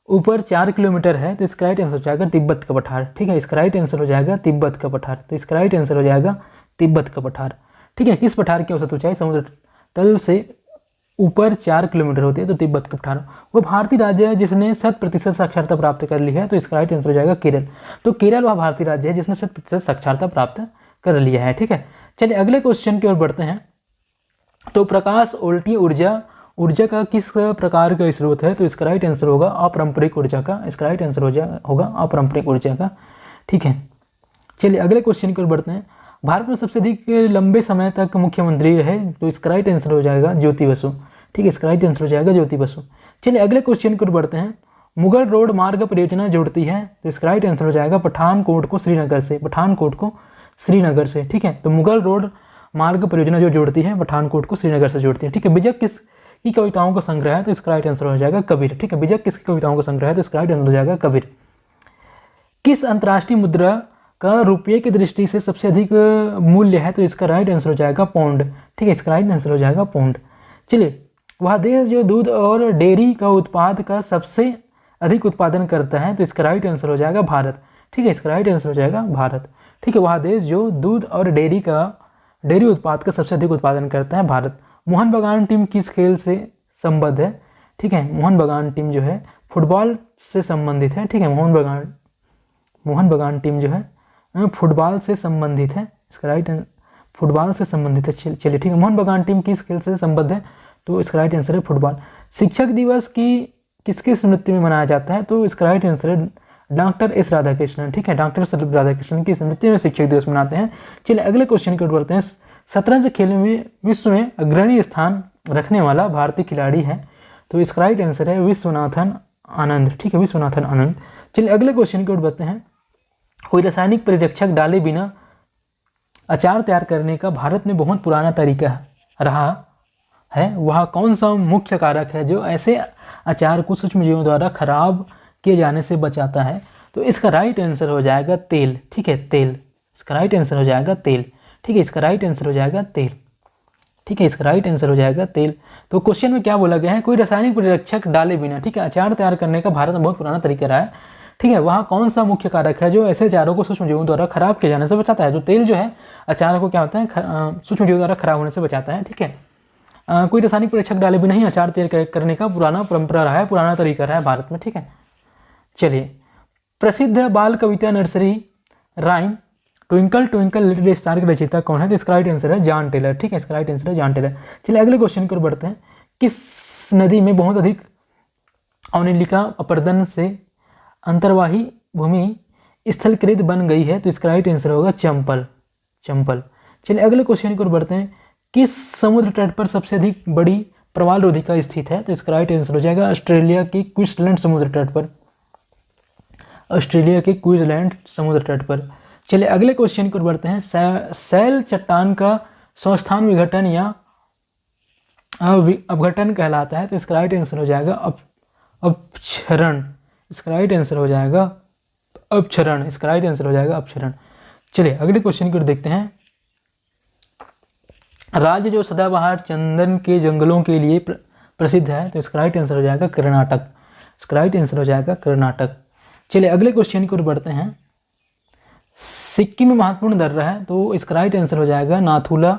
ऊपर 4 किलोमीटर है? तो इसका राइट आंसर हो जाएगा तिब्बत का पठार। ठीक है, इसका राइट आंसर हो जाएगा तिब्बत का पठार। तो इसका राइट आंसर हो जाएगा तिब्बत का पठार। ठीक है, किस पठार की औसत ऊंचाई समुद्र तल से ऊपर 4 किलोमीटर होती है? तो तिब्बत का पठार। वो भारतीय राज्य है जिसने 100% साक्षरता प्राप्त कर ली है? तो इसका राइट आंसर हो जाएगा केरल। तो केरल वह भारतीय राज्य है जिसने 100% साक्षरता प्राप्त कर लिया है। ठीक है, चलिए अगले क्वेश्चन की ओर बढ़ते हैं। तो प्रकाश उल्टी ऊर्जा का किस प्रकार का स्रोत है? तो इसका राइट आंसर होगा अपारंपरिक ऊर्जा का। इसका राइट आंसर होगा अपारंपरिक ऊर्जा का। ठीक है, चलिए अगले क्वेश्चन की ओर बढ़ते हैं। भारत में सबसे अधिक लंबे समय तक मुख्यमंत्री रहे? तो इसका राइट आंसर हो जाएगा ज्योति बसु। ठीक है, इसका राइट आंसर हो जाएगा ज्योति बसु। चलिए अगले क्वेश्चन की ओर बढ़ते हैं। मुगल रोड मार्ग परियोजना जोड़ती है? तो इसका राइट आंसर हो जाएगा पठानकोट को श्रीनगर से। पठानकोट को श्रीनगर से। ठीक है, तो मुगल रोड मार्ग परियोजना जो जोड़ती है पठानकोट को श्रीनगर से जोड़ती है। ठीक है, बिजक किस की कविताओं का संग्रह है? तो इसका राइट आंसर हो जाएगा कबीर। ठीक है, बिजक किसकी कविताओं का संग्रह है? तो इसका राइट आंसर हो जाएगा कबीर। किस अंतर्राष्ट्रीय मुद्रा का रुपये की दृष्टि से सबसे अधिक मूल्य है? तो इसका राइट आंसर हो जाएगा पौंड। ठीक है, इसका राइट आंसर हो जाएगा पौंड। चलिए, वह देश जो दूध और डेयरी का उत्पाद का सबसे अधिक उत्पादन करता है? तो इसका राइट आंसर हो जाएगा भारत। ठीक है, इसका राइट आंसर हो जाएगा भारत। ठीक है, वह देश जो दूध और डेयरी उत्पाद का सबसे अधिक उत्पादन करता है? भारत। मोहन बागान टीम किस खेल से संबद्ध है? ठीक है, मोहन बागान टीम जो है फुटबॉल से संबंधित है। ठीक है, मोहन बागान टीम जो है फुटबॉल से संबंधित है। इसका राइट फुटबॉल से संबंधित है। चलिए ठीक है, मोहन बागान टीम किस खेल से संबद्ध है? तो इसका राइट आंसर है फुटबॉल। शिक्षक दिवस की किसकी स्मृति में मनाया जाता है? तो इसका राइट आंसर है डॉक्टर एस राधाकृष्णन। ठीक है, डॉक्टर एस राधाकृष्णन की स्मृति में शिक्षक दिवस मनाते हैं। चलिए अगले क्वेश्चन की ओर बढ़ते हैं। शतरंज खेल में विश्व में अग्रणी स्थान रखने वाला भारतीय खिलाड़ी है? तो इसका राइट आंसर है विश्वनाथन आनंद। ठीक है, विश्वनाथन आनंद। चलिए अगले क्वेश्चन की ओर बढ़ते हैं। कोई रासायनिक परिरक्षक डाले बिना अचार तैयार करने का भारत में बहुत पुराना तरीका रहा है, वह कौन सा मुख्य कारक है जो ऐसे अचार को सूक्ष्मजीवों द्वारा खराब किए जाने से बचाता है? तो इसका राइट आंसर हो जाएगा तेल। ठीक है, तेल। इसका राइट आंसर हो जाएगा तेल। ठीक है, इसका राइट आंसर हो जाएगा तेल। ठीक है, इसका राइट आंसर हो जाएगा तेल। तो क्वेश्चन में क्या बोला गया है? कोई रासायनिक परिरक्षक डाले बिना, ठीक है, अचार तैयार करने का भारत में बहुत पुराना तरीका रहा है। ठीक है, वहाँ कौन सा मुख्य कारक है जो ऐसे अचारों को सूक्ष्मजीवों द्वारा खराब किए जाने से बचाता है? तो तेल जो है अचार को क्या होता है सूक्ष्मजीवों द्वारा खराब होने से बचाता है। ठीक है, कोई रासायनिक परिरक्षक डाले बिना ही अचार तैयार करने का पुराना परंपरा रहा है, पुराना तरीका रहा है भारत में। ठीक है, चलिए प्रसिद्ध बाल कविता nursery rhyme Twinkle Twinkle Little Star के रचयिता कौन है? तो इसका राइट आंसर है जॉन टेलर। ठीक है, इसका राइट आंसर है जॉन टेलर। चलिए अगले क्वेश्चन की ओर बढ़ते हैं। किस नदी में बहुत अधिक अवनिलिका अपर्दन से अंतर्वाही भूमि स्थलकृत बन गई है? तो इसका राइट आंसर होगा चंपल। चलिए अगले क्वेश्चन की ओर बढ़ते हैं। किस समुद्र तट पर सबसे अधिक बड़ी प्रवाल रोधिका स्थित है? तो इसका राइट आंसर हो जाएगा ऑस्ट्रेलिया की क्वींसलैंड समुद्र तट पर। ऑस्ट्रेलिया के क्वींसलैंड समुद्र तट पर। चलिए अगले क्वेश्चन की ओर बढ़ते हैं। सैल चट्टान का स्वस्थान विघटन या अपघटन कहलाता है? तो इसका राइट आंसर हो जाएगा अपक्षरण। इसका राइट आंसर हो जाएगा अपक्षरण। इसका राइट आंसर हो जाएगा अपक्षरण। चलिए अगले क्वेश्चन की ओर देखते हैं। राज्य जो सदाबहार चंदन के जंगलों के लिए प्रसिद्ध है? तो इसका राइट आंसर हो जाएगा कर्नाटक। इसका राइट आंसर हो जाएगा कर्नाटक। चलिए अगले क्वेश्चन की ओर बढ़ते हैं। सिक्किम में महत्वपूर्ण दर्रा है? तो इसका राइट आंसर हो जाएगा नाथुला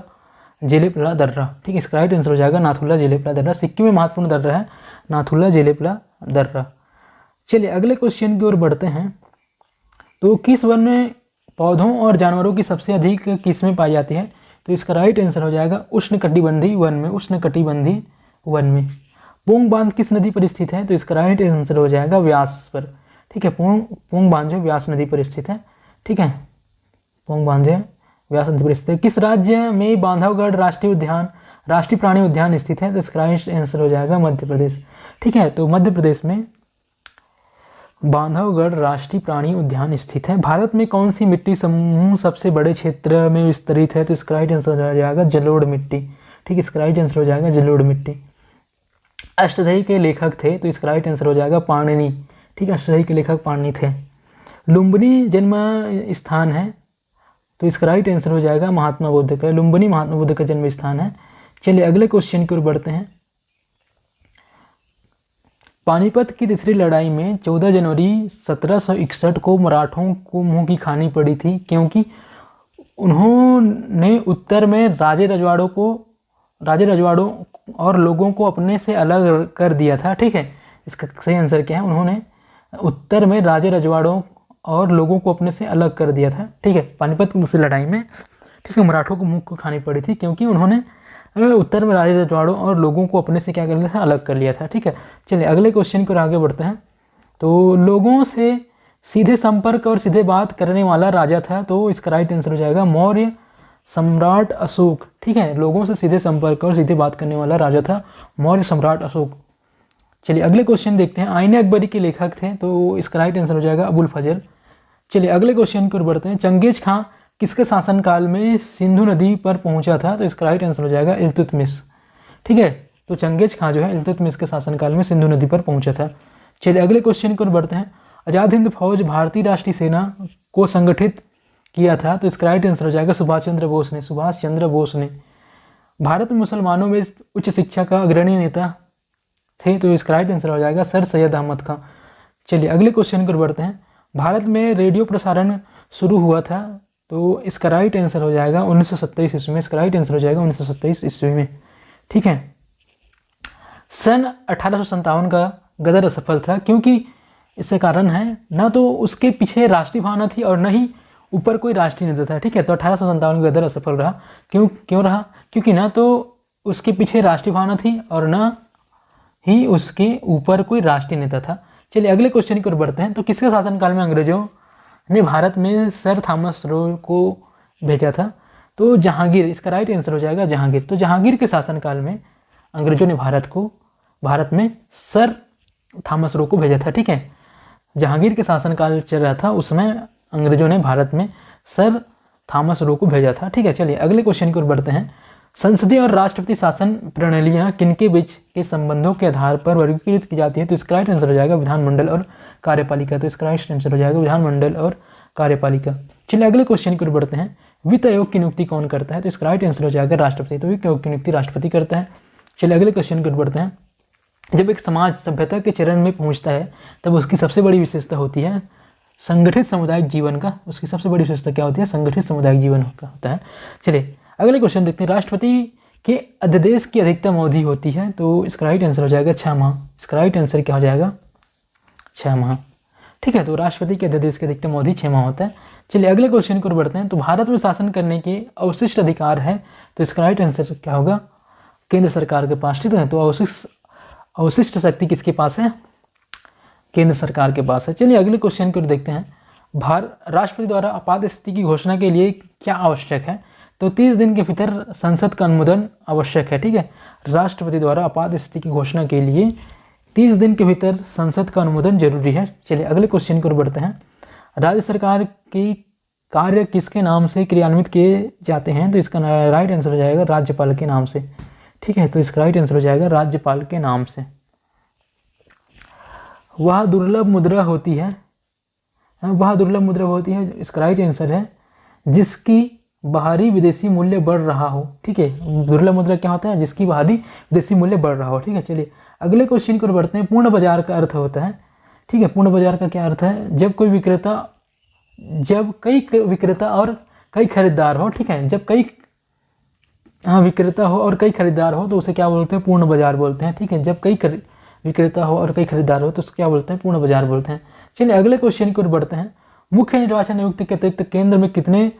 जेलेपला दर्रा। ठीक है, इसका राइट आंसर हो जाएगा नाथुला जेलेपला दर्रा। सिक्किम में महत्वपूर्ण दर्रा है नाथुला जेलेपला दर्रा। चलिए अगले क्वेश्चन की ओर बढ़ते हैं। तो किस वन में पौधों और जानवरों की सबसे अधिक किस्में पाई जाती है? तो इसका राइट आंसर हो जाएगा उष्णकटिबंधीय वन में। उष्णकटिबंधीय वन में। पोंग बांध किस नदी पर स्थित है? तो इसका राइट आंसर हो जाएगा व्यास पर। ठीक है, पोंग बांध जो व्यास नदी पर स्थित है। ठीक है, पोंग बांध व्यास नदी पर स्थित है। किस राज्य में बांधवगढ़ राष्ट्रीय प्राणी उद्यान स्थित है? तो इसका राइट आंसर हो जाएगा मध्य प्रदेश। ठीक है, तो मध्य प्रदेश में बांधवगढ़ राष्ट्रीय प्राणी उद्यान स्थित है। भारत में कौन सी मिट्टी समूह सबसे बड़े क्षेत्र में विस्तरित है? तो इसका राइट आंसर हो जाएगा जलोढ़ मिट्टी। ठीक है, इसका राइट आंसर हो जाएगा जलोढ़ मिट्टी। अष्टदई के लेखक थे? तो इसका राइट आंसर हो जाएगा पाणिनि। ठीक है, अष्टदई के लेखक पाणिनि थे। लुम्बिनी जन्म स्थान है? तो इसका राइट आंसर हो जाएगा महात्मा बुद्ध का। लुम्बिनी महात्मा बुद्ध का जन्म स्थान है। चलिए अगले क्वेश्चन की ओर बढ़ते हैं। पानीपत की तीसरी लड़ाई में 14 जनवरी 1761 को मराठों को मुंह की खानी पड़ी थी, क्योंकि उन्होंने उत्तर में राजे रजवाड़ों और लोगों को अपने से अलग कर दिया था। ठीक है, इसका सही आंसर क्या है? उन्होंने उत्तर में राजे रजवाड़ों और लोगों को अपने से अलग कर दिया था। ठीक है, पानीपत की लड़ाई में, ठीक है, मराठों को मुँह खानी पड़ी थी क्योंकि उन्होंने उत्तर में राजे रजवाड़ों और लोगों को अपने से क्या कर लिया था? अलग कर लिया था। ठीक है, चलिए अगले क्वेश्चन की ओर आगे बढ़ते हैं। तो लोगों से सीधे संपर्क और सीधे बात करने वाला राजा था, तो इसका राइट आंसर हो जाएगा मौर्य सम्राट अशोक। ठीक है, लोगों से सीधे संपर्क और सीधे बात करने वाला राजा था मौर्य सम्राट अशोक। चलिए अगले क्वेश्चन देखते हैं। आईने अकबरी के लेखक थे, तो इसका राइट आंसर हो जाएगा अबुल फजल। चलिए अगले क्वेश्चन की ओर बढ़ते हैं। चंगेज खां किसके शासनकाल में सिंधु नदी पर पहुंचा था? तो इसका राइट आंसर हो जाएगा इल्तुतमिश। ठीक है, तो चंगेज खां जो है इल्तुतमिश के शासनकाल में सिंधु नदी पर पहुंचा था। चलिए अगले क्वेश्चन की ओर बढ़ते हैं। आज़ाद हिंद फौज भारतीय राष्ट्रीय सेना को संगठित किया था, तो इसका राइट आंसर हो जाएगा सुभाष चंद्र बोस ने। सुभाष चंद्र बोस ने। भारत में मुसलमानों में उच्च शिक्षा का अग्रणी नेता थे, तो इसका राइट आंसर हो जाएगा सर सैयद अहमद खां। चलिए अगले क्वेश्चन की ओर बढ़ते हैं। भारत में रेडियो प्रसारण शुरू हुआ था, तो इसका राइट आंसर हो जाएगा 1927 ईस्वी में। इसका राइट आंसर हो जाएगा 1927 ईस्वी में। ठीक है, सन 1857 का गदर असफल था क्योंकि इससे कारण है ना तो उसके पीछे राष्ट्रीय भावना थी और न ही ऊपर कोई राष्ट्रीय नेता था। ठीक है, तो 1857 का गदर असफल रहा। क्यों रहा? क्योंकि ना तो उसके पीछे राष्ट्रीय भावना थी और न ही उसके ऊपर कोई राष्ट्रीय नेता था। चलिए अगले क्वेश्चन की ओर बढ़ते हैं। तो किसके शासनकाल में अंग्रेजों ने भारत में सर थॉमस रो को भेजा था? तो जहांगीर। इसका राइट आंसर हो जाएगा जहांगीर। तो जहांगीर के शासनकाल में अंग्रेजों ने भारत में सर थॉमस रो को भेजा था। ठीक है, जहांगीर के शासनकाल चल रहा था, उसमें अंग्रेजों ने भारत में सर थॉमस रो को भेजा था। ठीक है, चलिए अगले क्वेश्चन की ओर बढ़ते हैं। संसदीय और राष्ट्रपति शासन प्रणालियाँ किनके बीच के संबंधों के आधार पर वर्गीकृत की जाती है? तो इसका राइट आंसर हो जाएगा विधानमंडल और कार्यपालिका। तो इसका राइट आंसर हो जाएगा विधानमंडल और कार्यपालिका। चलिए अगले क्वेश्चन की ओर बढ़ते हैं। वित्त आयोग की नियुक्ति कौन करता है? तो इसका राइट आंसर हो जाएगा राष्ट्रपति। तो वित्त आयोग की नियुक्ति राष्ट्रपति करता है। चलिए अगले क्वेश्चन की ओर बढ़ते हैं। जब एक समाज सभ्यता के चरण में पहुंचता है तब उसकी सबसे बड़ी विशेषता होती है संगठित सामुदायिक जीवन का। उसकी सबसे बड़ी विशेषता क्या होती है? संगठित सामुदायिक जीवन का होता है। चलिए अगले क्वेश्चन देखते हैं। राष्ट्रपति के अध्यादेश की अधिकतम अवधि होती है, तो इसका राइट आंसर हो जाएगा 6 माह। इसका राइट आंसर क्या हो जाएगा? 6 माह। ठीक है, तो राष्ट्रपति के अध्यादेश की अधिकतम अवधि 6 माह होता है। चलिए अगले क्वेश्चन की ओर बढ़ते हैं। तो भारत में शासन करने के अवशिष्ट अधिकार है, तो इसका राइट आंसर क्या होगा? केंद्र सरकार के पास। ठीक है, तो अवशिष्ट शक्ति किसके पास है? केंद्र सरकार के पास है। चलिए अगले क्वेश्चन की ओर देखते हैं। राष्ट्रपति द्वारा आपात स्थिति की घोषणा के लिए क्या आवश्यक है? तो 30 दिन के भीतर संसद का अनुमोदन आवश्यक है। ठीक है, राष्ट्रपति द्वारा आपात स्थिति की घोषणा के लिए 30 दिन के भीतर संसद का अनुमोदन जरूरी है। चलिए अगले क्वेश्चन की ओर बढ़ते हैं। राज्य सरकार की कार्य किसके नाम से क्रियान्वित किए जाते हैं? तो इसका राइट आंसर हो जाएगा राज्यपाल के नाम से। ठीक है, तो इसका राइट आंसर हो जाएगा राज्यपाल के नाम से। वह दुर्लभ मुद्रा होती है, इसका राइट आंसर है जिसकी बाहरी विदेशी मूल्य बढ़ रहा हो। ठीक है, दुर्लभ मुद्रा क्या होता है? जिसकी बाहरी विदेशी मूल्य बढ़ रहा हो। ठीक है, चलिए अगले क्वेश्चन की ओर बढ़ते हैं। पूर्ण बाजार का अर्थ होता है, ठीक है, पूर्ण बाजार का क्या अर्थ है? जब कई विक्रेता और कई खरीदार हो। ठीक है, जब कई विक्रेता हो और कई खरीदार हो तो उसे क्या बोलते हैं? पूर्ण बाजार बोलते हैं। ठीक है, जब कई विक्रेता हो और कई खरीदार हो तो उसको क्या बोलते हैं? पूर्ण बाजार बोलते हैं। चलिए अगले क्वेश्चन की ओर बढ़ते हैं। मुख्य निर्वाचन आयुक्त के अतिरिक्त केंद्र में कितने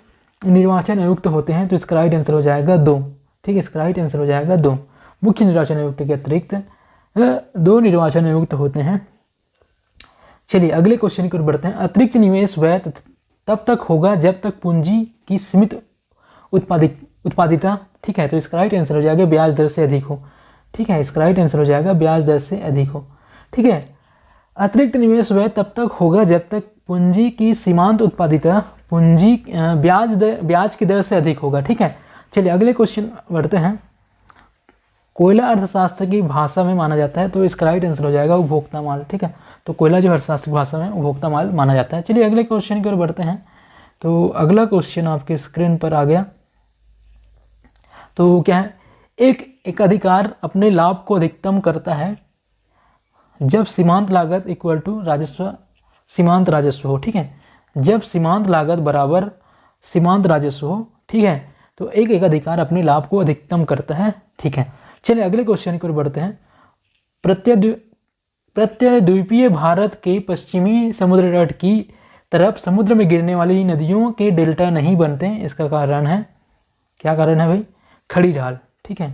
निर्वाचन आयुक्त होते हैं? तो इसका राइट आंसर हो जाएगा 2। ठीक है, इसका राइट आंसर हो जाएगा 2। मुख्य निर्वाचन आयुक्त के अतिरिक्त 2 निर्वाचन आयुक्त होते हैं। चलिए अगले क्वेश्चन की ओर बढ़ते हैं। अतिरिक्त निवेश व्यय तब तक होगा जब तक पूंजी की सीमित उत्पादिता, ठीक है, तो इसका राइट आंसर हो जाएगा ब्याज दर से अधिक हो। ठीक है, इसका राइट आंसर हो जाएगा ब्याज दर से अधिक हो। ठीक है, अतिरिक्त निवेश व्यय तब तक होगा जब तक पूंजी की सीमांत उत्पादिता ब्याज की दर से अधिक होगा। ठीक है, चलिए अगले क्वेश्चन बढ़ते हैं। कोयला अर्थशास्त्र की भाषा में माना जाता है, तो इसका राइट आंसर हो जाएगा उपभोक्ता माल। ठीक है, तो कोयला जो अर्थशास्त्र की भाषा में उपभोक्ता माल माना जाता है। चलिए अगले क्वेश्चन की ओर बढ़ते हैं। तो अगला क्वेश्चन आपके स्क्रीन पर आ गया। तो क्या है? एक अधिकार अपने लाभ को अधिकतम करता है जब सीमांत लागत इक्वल टू सीमांत राजस्व हो। ठीक है, जब सीमांत लागत बराबर सीमांत राजस्व हो, ठीक है, तो एक एकाधिकार अपने लाभ को अधिकतम करता है, ठीक है। चलिए अगले क्वेश्चन की ओर बढ़ते हैं। प्रत्यद्वीपीय भारत के पश्चिमी समुद्र तट की तरफ समुद्र में गिरने वाली नदियों के डेल्टा नहीं बनते, इसका कारण है, क्या कारण है भाई? खड़ी ढाल, ठीक है,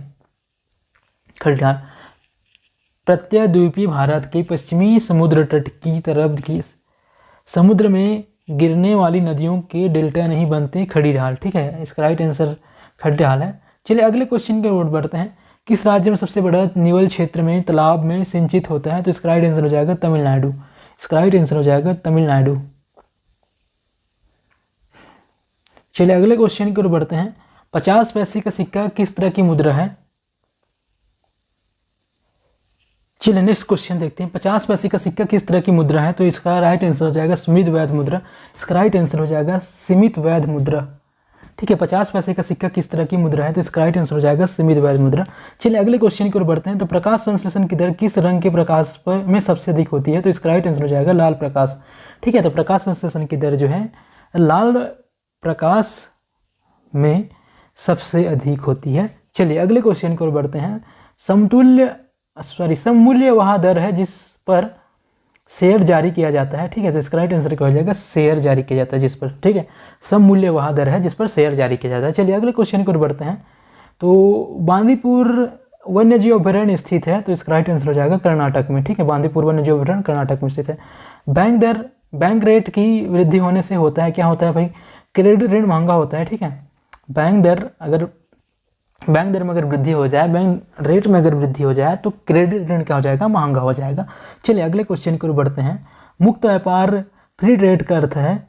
खड़ी ढाल। प्रत्यद्वीपीय भारत के पश्चिमी समुद्र तट की तरफ की समुद्र में गिरने वाली नदियों के डेल्टा नहीं बनते, खड़ी ढाल, ठीक है, इसका राइट आंसर खड़ी ढाल है। चलिए अगले क्वेश्चन की ओर बढ़ते हैं। किस राज्य में सबसे बड़ा निवल क्षेत्र में तालाब में सिंचित होता है? तो इसका राइट आंसर हो जाएगा तमिलनाडु, इसका राइट आंसर हो जाएगा तमिलनाडु। चलिए अगले क्वेश्चन की ओर बढ़ते हैं। 50 पैसे का सिक्का किस तरह की मुद्रा है? चलिए नेक्स्ट क्वेश्चन देखते हैं। 50 पैसे का सिक्का किस तरह की मुद्रा है? तो इसका राइट आंसर हो जाएगा सीमित वैध मुद्रा, इसका राइट आंसर हो जाएगा सीमित वैध मुद्रा, ठीक है। 50 पैसे का सिक्का किस तरह की मुद्रा है? तो इसका राइट आंसर हो जाएगा सीमित वैध मुद्रा। चलिए अगले क्वेश्चन की ओर बढ़ते हैं। तो प्रकाश संश्लेषण की दर किस रंग के प्रकाश पर में सबसे अधिक होती है? तो इसका राइट आंसर हो जाएगा लाल प्रकाश, ठीक है। तो प्रकाश संश्लेषण की दर जो है लाल प्रकाश में सबसे अधिक होती है। चलिए अगले क्वेश्चन की ओर बढ़ते हैं। सममूल्य वह दर है जिस पर शेयर जारी किया जाता है, ठीक है। तो इसका राइट आंसर क्या हो जाएगा? शेयर जारी किया जाता है जिस पर, ठीक है। सममूल्य वह दर है जिस पर शेयर जारी किया जाता है। चलिए अगले क्वेश्चन की ओर बढ़ते हैं। तो बांदीपुर वन्यजीव अभयारण्य स्थित है, तो इसका राइट आंसर हो जाएगा कर्नाटक में, ठीक है। बांदीपुर वन्यजीव अभयारण्य कर्नाटक में स्थित है। बैंक रेट की वृद्धि होने से होता है, क्या होता है भाई? क्रेडिट ऋण महंगा होता है, ठीक है। बैंक दर में अगर वृद्धि हो जाए, बैंक रेट में अगर वृद्धि हो जाए तो क्रेडिट ऋण क्या हो जाएगा? महंगा हो जाएगा। चलिए अगले क्वेश्चन की ओर बढ़ते हैं। मुक्त व्यापार फ्री ट्रेड का अर्थ है,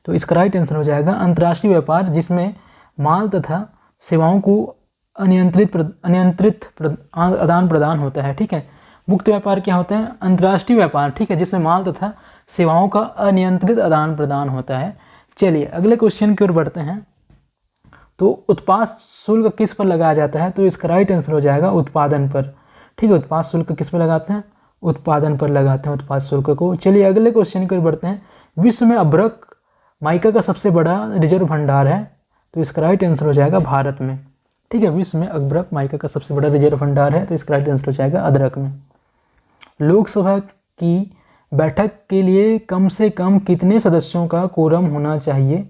तो इसका राइट आंसर हो जाएगा अंतर्राष्ट्रीय व्यापार जिसमें माल तथा सेवाओं को अनियंत्रित आदान प्रदान होता है, ठीक है। मुक्त व्यापार क्या होता है? अंतर्राष्ट्रीय व्यापार, ठीक है, जिसमें माल तथा सेवाओं का अनियंत्रित आदान प्रदान होता है। चलिए अगले क्वेश्चन की ओर बढ़ते हैं। तो उत्पाद शुल्क किस पर लगाया जाता है? तो इसका राइट आंसर हो जाएगा उत्पादन पर, ठीक है। उत्पाद शुल्क किस पर लगाते हैं? उत्पादन पर लगाते हैं उत्पाद शुल्क को। चलिए अगले क्वेश्चन की ओर बढ़ते हैं। विश्व में अभ्रक माइका का सबसे बड़ा रिजर्व भंडार है, तो इसका राइट आंसर हो जाएगा भारत में, ठीक है। विश्व में अभ्रक माइका का सबसे बड़ा रिजर्व भंडार है, तो इसका राइट आंसर हो जाएगा अदरक में। लोकसभा की बैठक के लिए कम से कम कितने सदस्यों का कोरम होना चाहिए?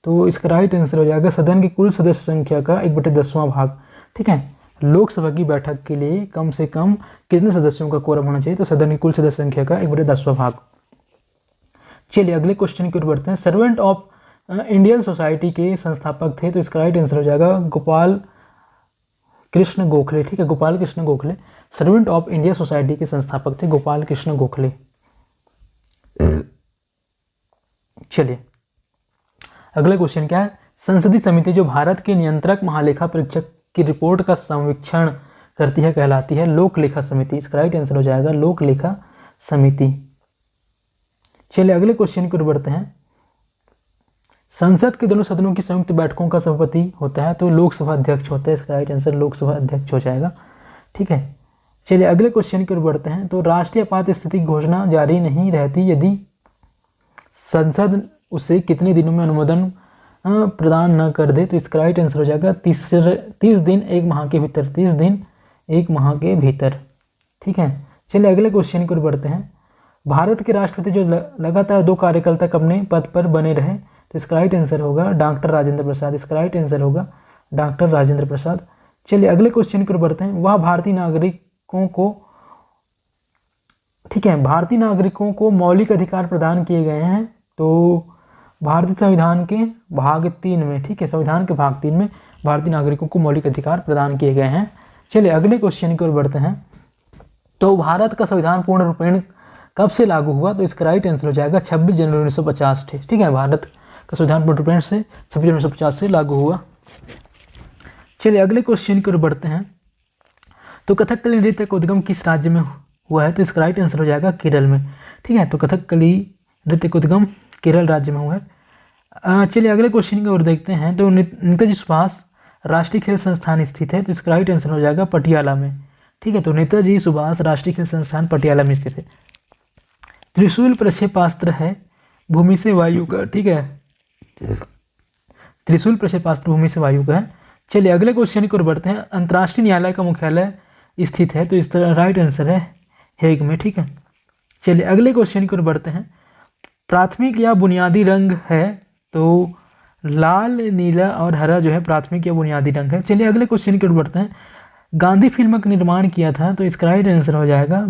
तो इसका राइट आंसर हो जाएगा सदन की कुल सदस्य संख्या का 1/10वां भाग, ठीक है। लोकसभा की बैठक के लिए कम से कम कितने सदस्यों का कोरम होना चाहिए? तो सदन की कुल सदस्य संख्या का 1/10वां भाग। चलिए अगले क्वेश्चन की ओर बढ़ते हैं। सर्वेंट ऑफ इंडियन सोसाइटी के संस्थापक थे, तो इसका राइट आंसर हो जाएगा गोपाल कृष्ण गोखले, ठीक है। Gopal Krishna Gokhale servant of India society के संस्थापक थे, गोपाल कृष्ण गोखले। चलिए अगला क्वेश्चन क्या है? संसदीय समिति जो भारत के नियंत्रक महालेखा परीक्षक की रिपोर्ट का संवीक्षण करती है कहलाती है लोक लेखा समिति, इसका राइट आंसर हो जाएगा लोक लेखा समिति। चलिए अगले क्वेश्चन की ओर बढ़ते हैं। संसद के दोनों सदनों की संयुक्त बैठकों का सभापति होता है, तो लोकसभा अध्यक्ष होता है, इसका राइट आंसर लोकसभा अध्यक्ष हो जाएगा, ठीक है। चलिए अगले क्वेश्चन की ओर बढ़ते हैं। तो राष्ट्रीय आपात स्थिति की घोषणा जारी नहीं रहती यदि संसद उसे कितने दिनों में अनुमोदन प्रदान न कर दे? तो इसका राइट आंसर हो जाएगा 30 दिन 1 माह के भीतर, 30 दिन 1 माह के भीतर, ठीक है। चलिए अगले क्वेश्चन की ओर बढ़ते हैं। भारत के राष्ट्रपति जो लगातार 2 कार्यकाल तक अपने पद पर बने रहे, तो इसका राइट आंसर होगा डॉक्टर राजेंद्र प्रसाद, इसका राइट आंसर होगा डॉक्टर राजेंद्र प्रसाद। चलिए अगले क्वेश्चन की ओर बढ़ते हैं। वह भारतीय नागरिकों को, ठीक है, भारतीय नागरिकों को मौलिक अधिकार प्रदान किए गए हैं, तो भारतीय संविधान के भाग 3 में, ठीक है, संविधान के भाग 3 में भारतीय नागरिकों को मौलिक अधिकार प्रदान किए गए हैं। चलिए अगले क्वेश्चन की ओर बढ़ते हैं। तो भारत का संविधान पूर्ण रूपेण कब से लागू हुआ? तो इसका राइट आंसर हो जाएगा 26 जनवरी 1950, ठीक है। भारत का संविधान पूर्ण रूपेण से 26 जनवरी 1950 से लागू हुआ। चलिए अगले क्वेश्चन की ओर बढ़ते हैं। तो कथकली नृत्य का उद्गम किस राज्य में हुआ है? तो इसका राइट आंसर हो जाएगा केरल में, ठीक है। तो कथकली नृत्य का उद्गम केरल राज्य में हुआ है। चलिए अगले क्वेश्चन की ओर देखते हैं। तो नेताजी सुभाष राष्ट्रीय खेल संस्थान स्थित है, तो इसका राइट आंसर हो जाएगा पटियाला में, ठीक है। तो नेताजी सुभाष राष्ट्रीय खेल संस्थान पटियाला में स्थित है। त्रिशूल प्रक्षेपास्त्र है भूमि से वायु का, ठीक है, त्रिशूल प्रक्षेपास्त्र भूमि से वायु का है। चलिए अगले क्वेश्चन की ओर बढ़ते हैं। अंतर्राष्ट्रीय न्यायालय का मुख्यालय स्थित है, तो इस तरह राइट आंसर है हेग में, ठीक है। चलिए अगले क्वेश्चन की ओर बढ़ते हैं। प्राथमिक या बुनियादी रंग है, तो लाल, नीला और हरा जो है प्राथमिक या बुनियादी रंग है। चलिए अगले क्वेश्चन की ओर बढ़ते हैं। गांधी फिल्म का निर्माण किया था, तो इसका राइट आंसर हो जाएगा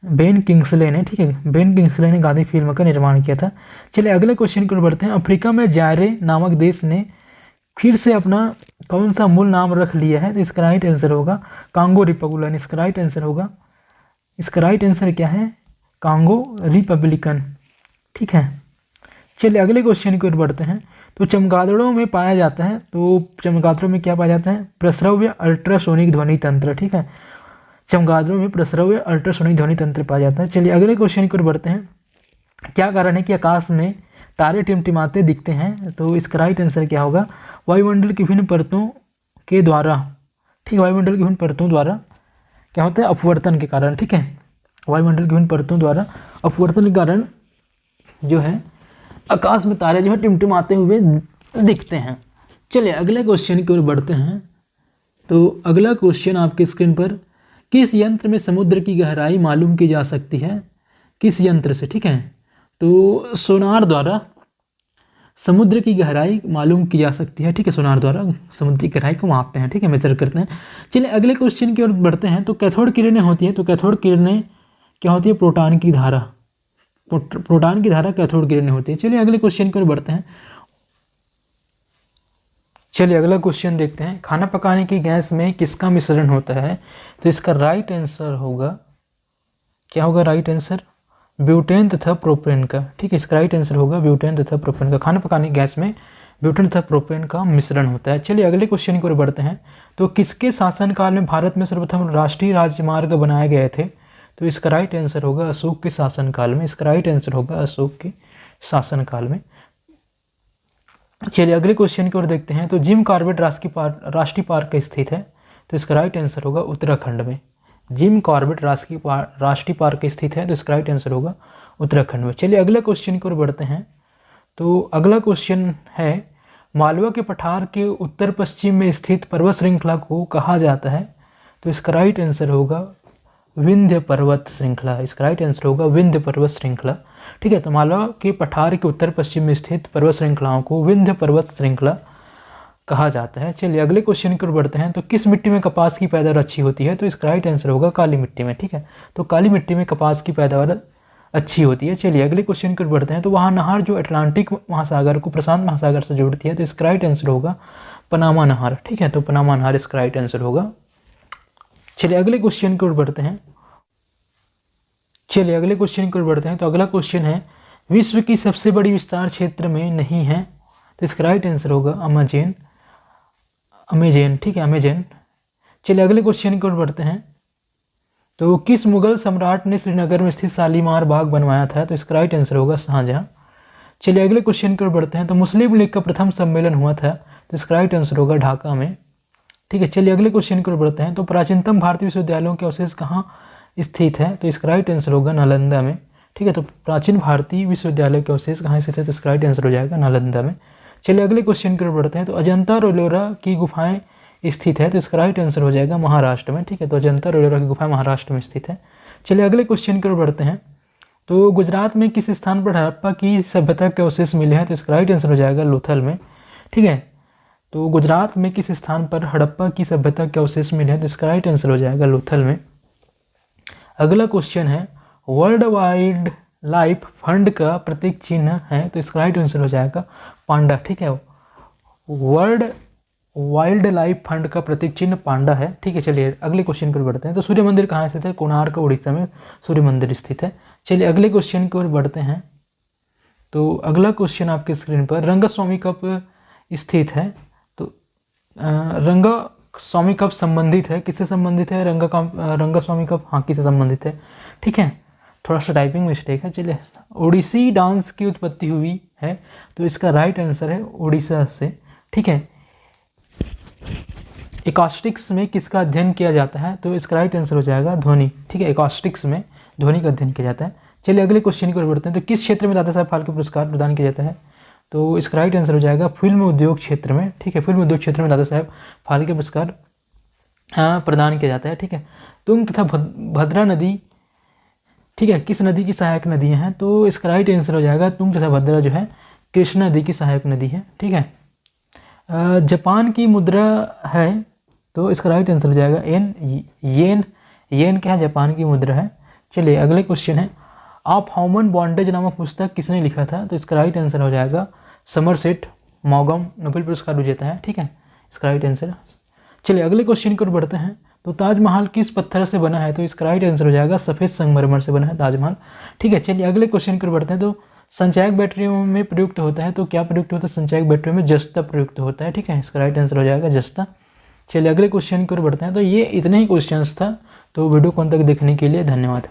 बेन किंग्सले ने, ठीक है। बेन किंग्सले ने गांधी फिल्म का निर्माण किया था। चलिए अगले क्वेश्चन की ओर बढ़ते हैं। अफ्रीका में जायरे नामक देश ने फिर से अपना कौन सा मूल नाम रख लिया है, तो इसका राइट आंसर होगा कांगो रिपब्लिकन। इसका राइट आंसर होगा, इसका राइट आंसर क्या है, कांगो रिपब्लिकन, ठीक है। चलिए अगले क्वेश्चन की ओर बढ़ते हैं। तो चमगादड़ों में पाया जाता है, तो चमगादड़ों में क्या पाया जाता है, प्रस्रव्य अल्ट्रासोनिक ध्वनि तंत्र, ठीक है। चमगादड़ों में प्रस्रव्य अल्ट्रासोनिक ध्वनि तंत्र पाया जाता है। चलिए अगले क्वेश्चन की ओर बढ़ते हैं। क्या कारण है कि आकाश में तारे टिमटिमाते दिखते हैं, तो इसका राइट आंसर क्या होगा, वायुमंडल की विभिन्न परतों के द्वारा, ठीक है। वायुमंडल की विभिन्न परतों द्वारा क्या होता है, अपवर्तन के कारण, ठीक है। वायुमंडल की विभिन्न परतों द्वारा अपवर्तन के कारण जो है आकाश में तारे जो है टिमटिमाते हुए दिखते हैं। चलिए अगले क्वेश्चन की ओर बढ़ते हैं। तो अगला क्वेश्चन आपके स्क्रीन पर, किस यंत्र में समुद्र की गहराई मालूम की जा सकती है, किस यंत्र से, ठीक है। तो सोनार द्वारा समुद्र की गहराई मालूम की जा सकती है, ठीक है। सोनार द्वारा समुद्र की गहराई को मापते हैं, ठीक है, मेजर करते हैं। चलिए अगले क्वेश्चन की ओर बढ़ते हैं। तो कैथोड किरणें होती हैं, तो कैथोड किरणें क्या होती है, प्रोटॉन की धारा, प्रोटॉन की धारा कैथोड किरणें होती है। चलिए अगले क्वेश्चन की ओर बढ़ते हैं। चलिए अगला क्वेश्चन देखते हैं। खाना पकाने की गैस में किसका मिश्रण होता है, तो इसका राइट आंसर होगा, क्या होगा राइट आंसर, ब्यूटेन तथा प्रोपेन का, ठीक है। इसका राइट आंसर होगा ब्यूटेन तथा प्रोपेन का। खाना पकाने की गैस में ब्यूटेन तथा प्रोपेन का मिश्रण होता है। चलिए अगले क्वेश्चन की ओर बढ़ते हैं। तो किसके शासनकाल में भारत में सर्वप्रथम राष्ट्रीय राजमार्ग बनाए गए थे, तो इसका राइट आंसर होगा अशोक के शासनकाल में। इसका राइट आंसर होगा अशोक के शासनकाल में। चलिए अगले क्वेश्चन की ओर देखते हैं। तो जिम कॉर्बेट राष्ट्रीय पार्क स्थित है, तो इसका राइट आंसर होगा उत्तराखंड में। जिम कॉर्बेट राष्ट्रीय पार्क स्थित है, तो इसका राइट आंसर होगा उत्तराखंड में। चलिए अगले क्वेश्चन की ओर बढ़ते हैं। तो अगला क्वेश्चन है, मालवा के पठार के उत्तर पश्चिम में स्थित पर्वत श्रृंखला को कहा जाता है, तो इसका राइट आंसर होगा विंध्य पर्वत श्रृंखला। इसका राइट आंसर होगा विंध्य पर्वत श्रृंखला, ठीक है। तो मालवा के पठार के उत्तर पश्चिम में स्थित पर्वत श्रृंखलाओं को विंध्य पर्वत श्रृंखला कहा जाता है। चलिए अगले क्वेश्चन की ओर बढ़ते हैं। तो किस मिट्टी में कपास की पैदावार अच्छी होती है, तो इसका राइट आंसर होगा काली मिट्टी में, ठीक है। तो काली मिट्टी में कपास की पैदावार अच्छी होती है। चलिए अगले क्वेश्चन की ओर बढ़ते हैं। तो वहाँ नहर जो अटलांटिक महासागर को प्रशांत महासागर से जोड़ती है, तो इसका राइट आंसर होगा पनामा नहर, ठीक है। तो पनामा नहर इसका राइट आंसर होगा। चलिए अगले क्वेश्चन की ओर बढ़ते हैं। चलिए अगले क्वेश्चन की ओर बढ़ते हैं। तो अगला क्वेश्चन है, विश्व की सबसे बड़ी विस्तार क्षेत्र में नहीं है, तो इसका राइट आंसर होगा अमेजन, ठीक है, अमेजन। चलिए अगले क्वेश्चन की ओर बढ़ते हैं। तो किस मुगल सम्राट ने श्रीनगर में स्थित शालीमार बाग बनवाया था, तो इसका राइट आंसर होगा शाहजहां। चलिए अगले क्वेश्चन की ओर बढ़ते हैं। तो मुस्लिम लीग का प्रथम सम्मेलन हुआ था, तो इसका राइट आंसर होगा ढाका में, ठीक है। चलिए अगले क्वेश्चन की ओर बढ़ते हैं। तो प्राचीनतम भारतीय विश्वविद्यालयों के अवशेष कहाँ स्थित है, तो इसका राइट आंसर होगा नालंदा में, ठीक है। तो प्राचीन भारतीय विश्वविद्यालय के अवशेष कहाँ स्थित है, तो इसका राइट आंसर हो जाएगा नालंदा में। चलिए अगले क्वेश्चन की ओर बढ़ते हैं। तो अजंता और एलोरा की गुफाएं स्थित है, तो इसका राइट आंसर हो जाएगा महाराष्ट्र में, ठीक है। तो अजंता और एलोरा की गुफाएं महाराष्ट्र में स्थित है। चलिए अगले क्वेश्चन की ओर बढ़ते हैं। तो गुजरात में किस स्थान पर हड़प्पा की सभ्यता के अवशेष मिले हैं, तो इसका राइट आंसर हो जाएगा लोथल में, ठीक है। तो गुजरात में किस स्थान पर हड़प्पा की सभ्यता के अवशेष मिले हैं, तो इसका राइट आंसर हो जाएगा लोथल में। अगला क्वेश्चन है, वर्ल्ड वाइल्ड लाइफ फंड का प्रतीक चिन्ह है, तो इसका राइट आंसर हो जाएगा पांडा, ठीक है। वर्ल्ड वाइल्ड लाइफ फंड का प्रतीक चिन्ह पांडा है, ठीक है। चलिए अगले क्वेश्चन की ओर बढ़ते हैं। तो सूर्य मंदिर कहाँ स्थित है, कोणार्क उड़ीसा में सूर्य मंदिर स्थित है। चलिए अगले क्वेश्चन की ओर बढ़ते हैं। तो अगला क्वेश्चन आपके स्क्रीन पर, रंगस्वामी कप स्थित है, तो रंगस्वामी कप संबंधित है, किससे संबंधित है, रंगस्वामी कप हॉकी से संबंधित है, ठीक है। थोड़ा सा टाइपिंग मिस्टेक है। चलिए ओडिसी डांस की उत्पत्ति हुई है, तो इसका राइट आंसर है उड़ीसा से, ठीक है। एकॉस्टिक्स में किसका अध्ययन किया जाता है, तो इसका राइट आंसर हो जाएगा ध्वनि, ठीक है। एकॉस्टिक्स में ध्वनि का अध्ययन किया जाता है। चलिए अगले क्वेश्चन की ओर बढ़ते हैं। तो किस क्षेत्र में दादा साहब फाल्के पुरस्कार प्रदान किया जाता है, तो इसका राइट आंसर हो जाएगा फिल्म उद्योग क्षेत्र में, ठीक है। फिल्म उद्योग क्षेत्र में दादा साहेब फाल्के पुरस्कार प्रदान किया जाता है, ठीक है। तुंग तथा भद्रा नदी, ठीक है, किस नदी की सहायक नदियाँ हैं? तो इसका राइट आंसर हो जाएगा तुंग तथा भद्रा जो है कृष्णा नदी की सहायक नदी है, ठीक है। जापान की मुद्रा है, तो इसका राइट आंसर हो जाएगा येन। येन क्या है? जापान की मुद्रा है। चलिए अगले क्वेश्चन है, ऑफ ह्यूमन बॉन्डेज नामक पुस्तक किसने लिखा था? तो इसका राइट आंसर हो जाएगा समरसेट मॉगम, नोबेल पुरस्कार विजेता है, ठीक है, इसका राइट आंसर। चलिए अगले क्वेश्चन की ओर बढ़ते हैं। तो ताजमहल किस पत्थर से बना है? तो इसका राइट आंसर हो जाएगा सफ़ेद संगमरमर से बना है ताजमहल, ठीक है। चलिए अगले क्वेश्चन की ओर बढ़ते हैं। तो संचायक बैटरियों में प्रयुक्त होता है, तो क्या प्रयुक्त होता है संचायक बैटरियों में? जस्ता प्रयुक्त होता है, ठीक है, इसका राइट आंसर हो जाएगा जस्ता। चलिए अगले क्वेश्चन की ओर बढ़ते हैं। तो ये इतने ही क्वेश्चंस था, तो वीडियो को अंत तक देखने के लिए धन्यवाद।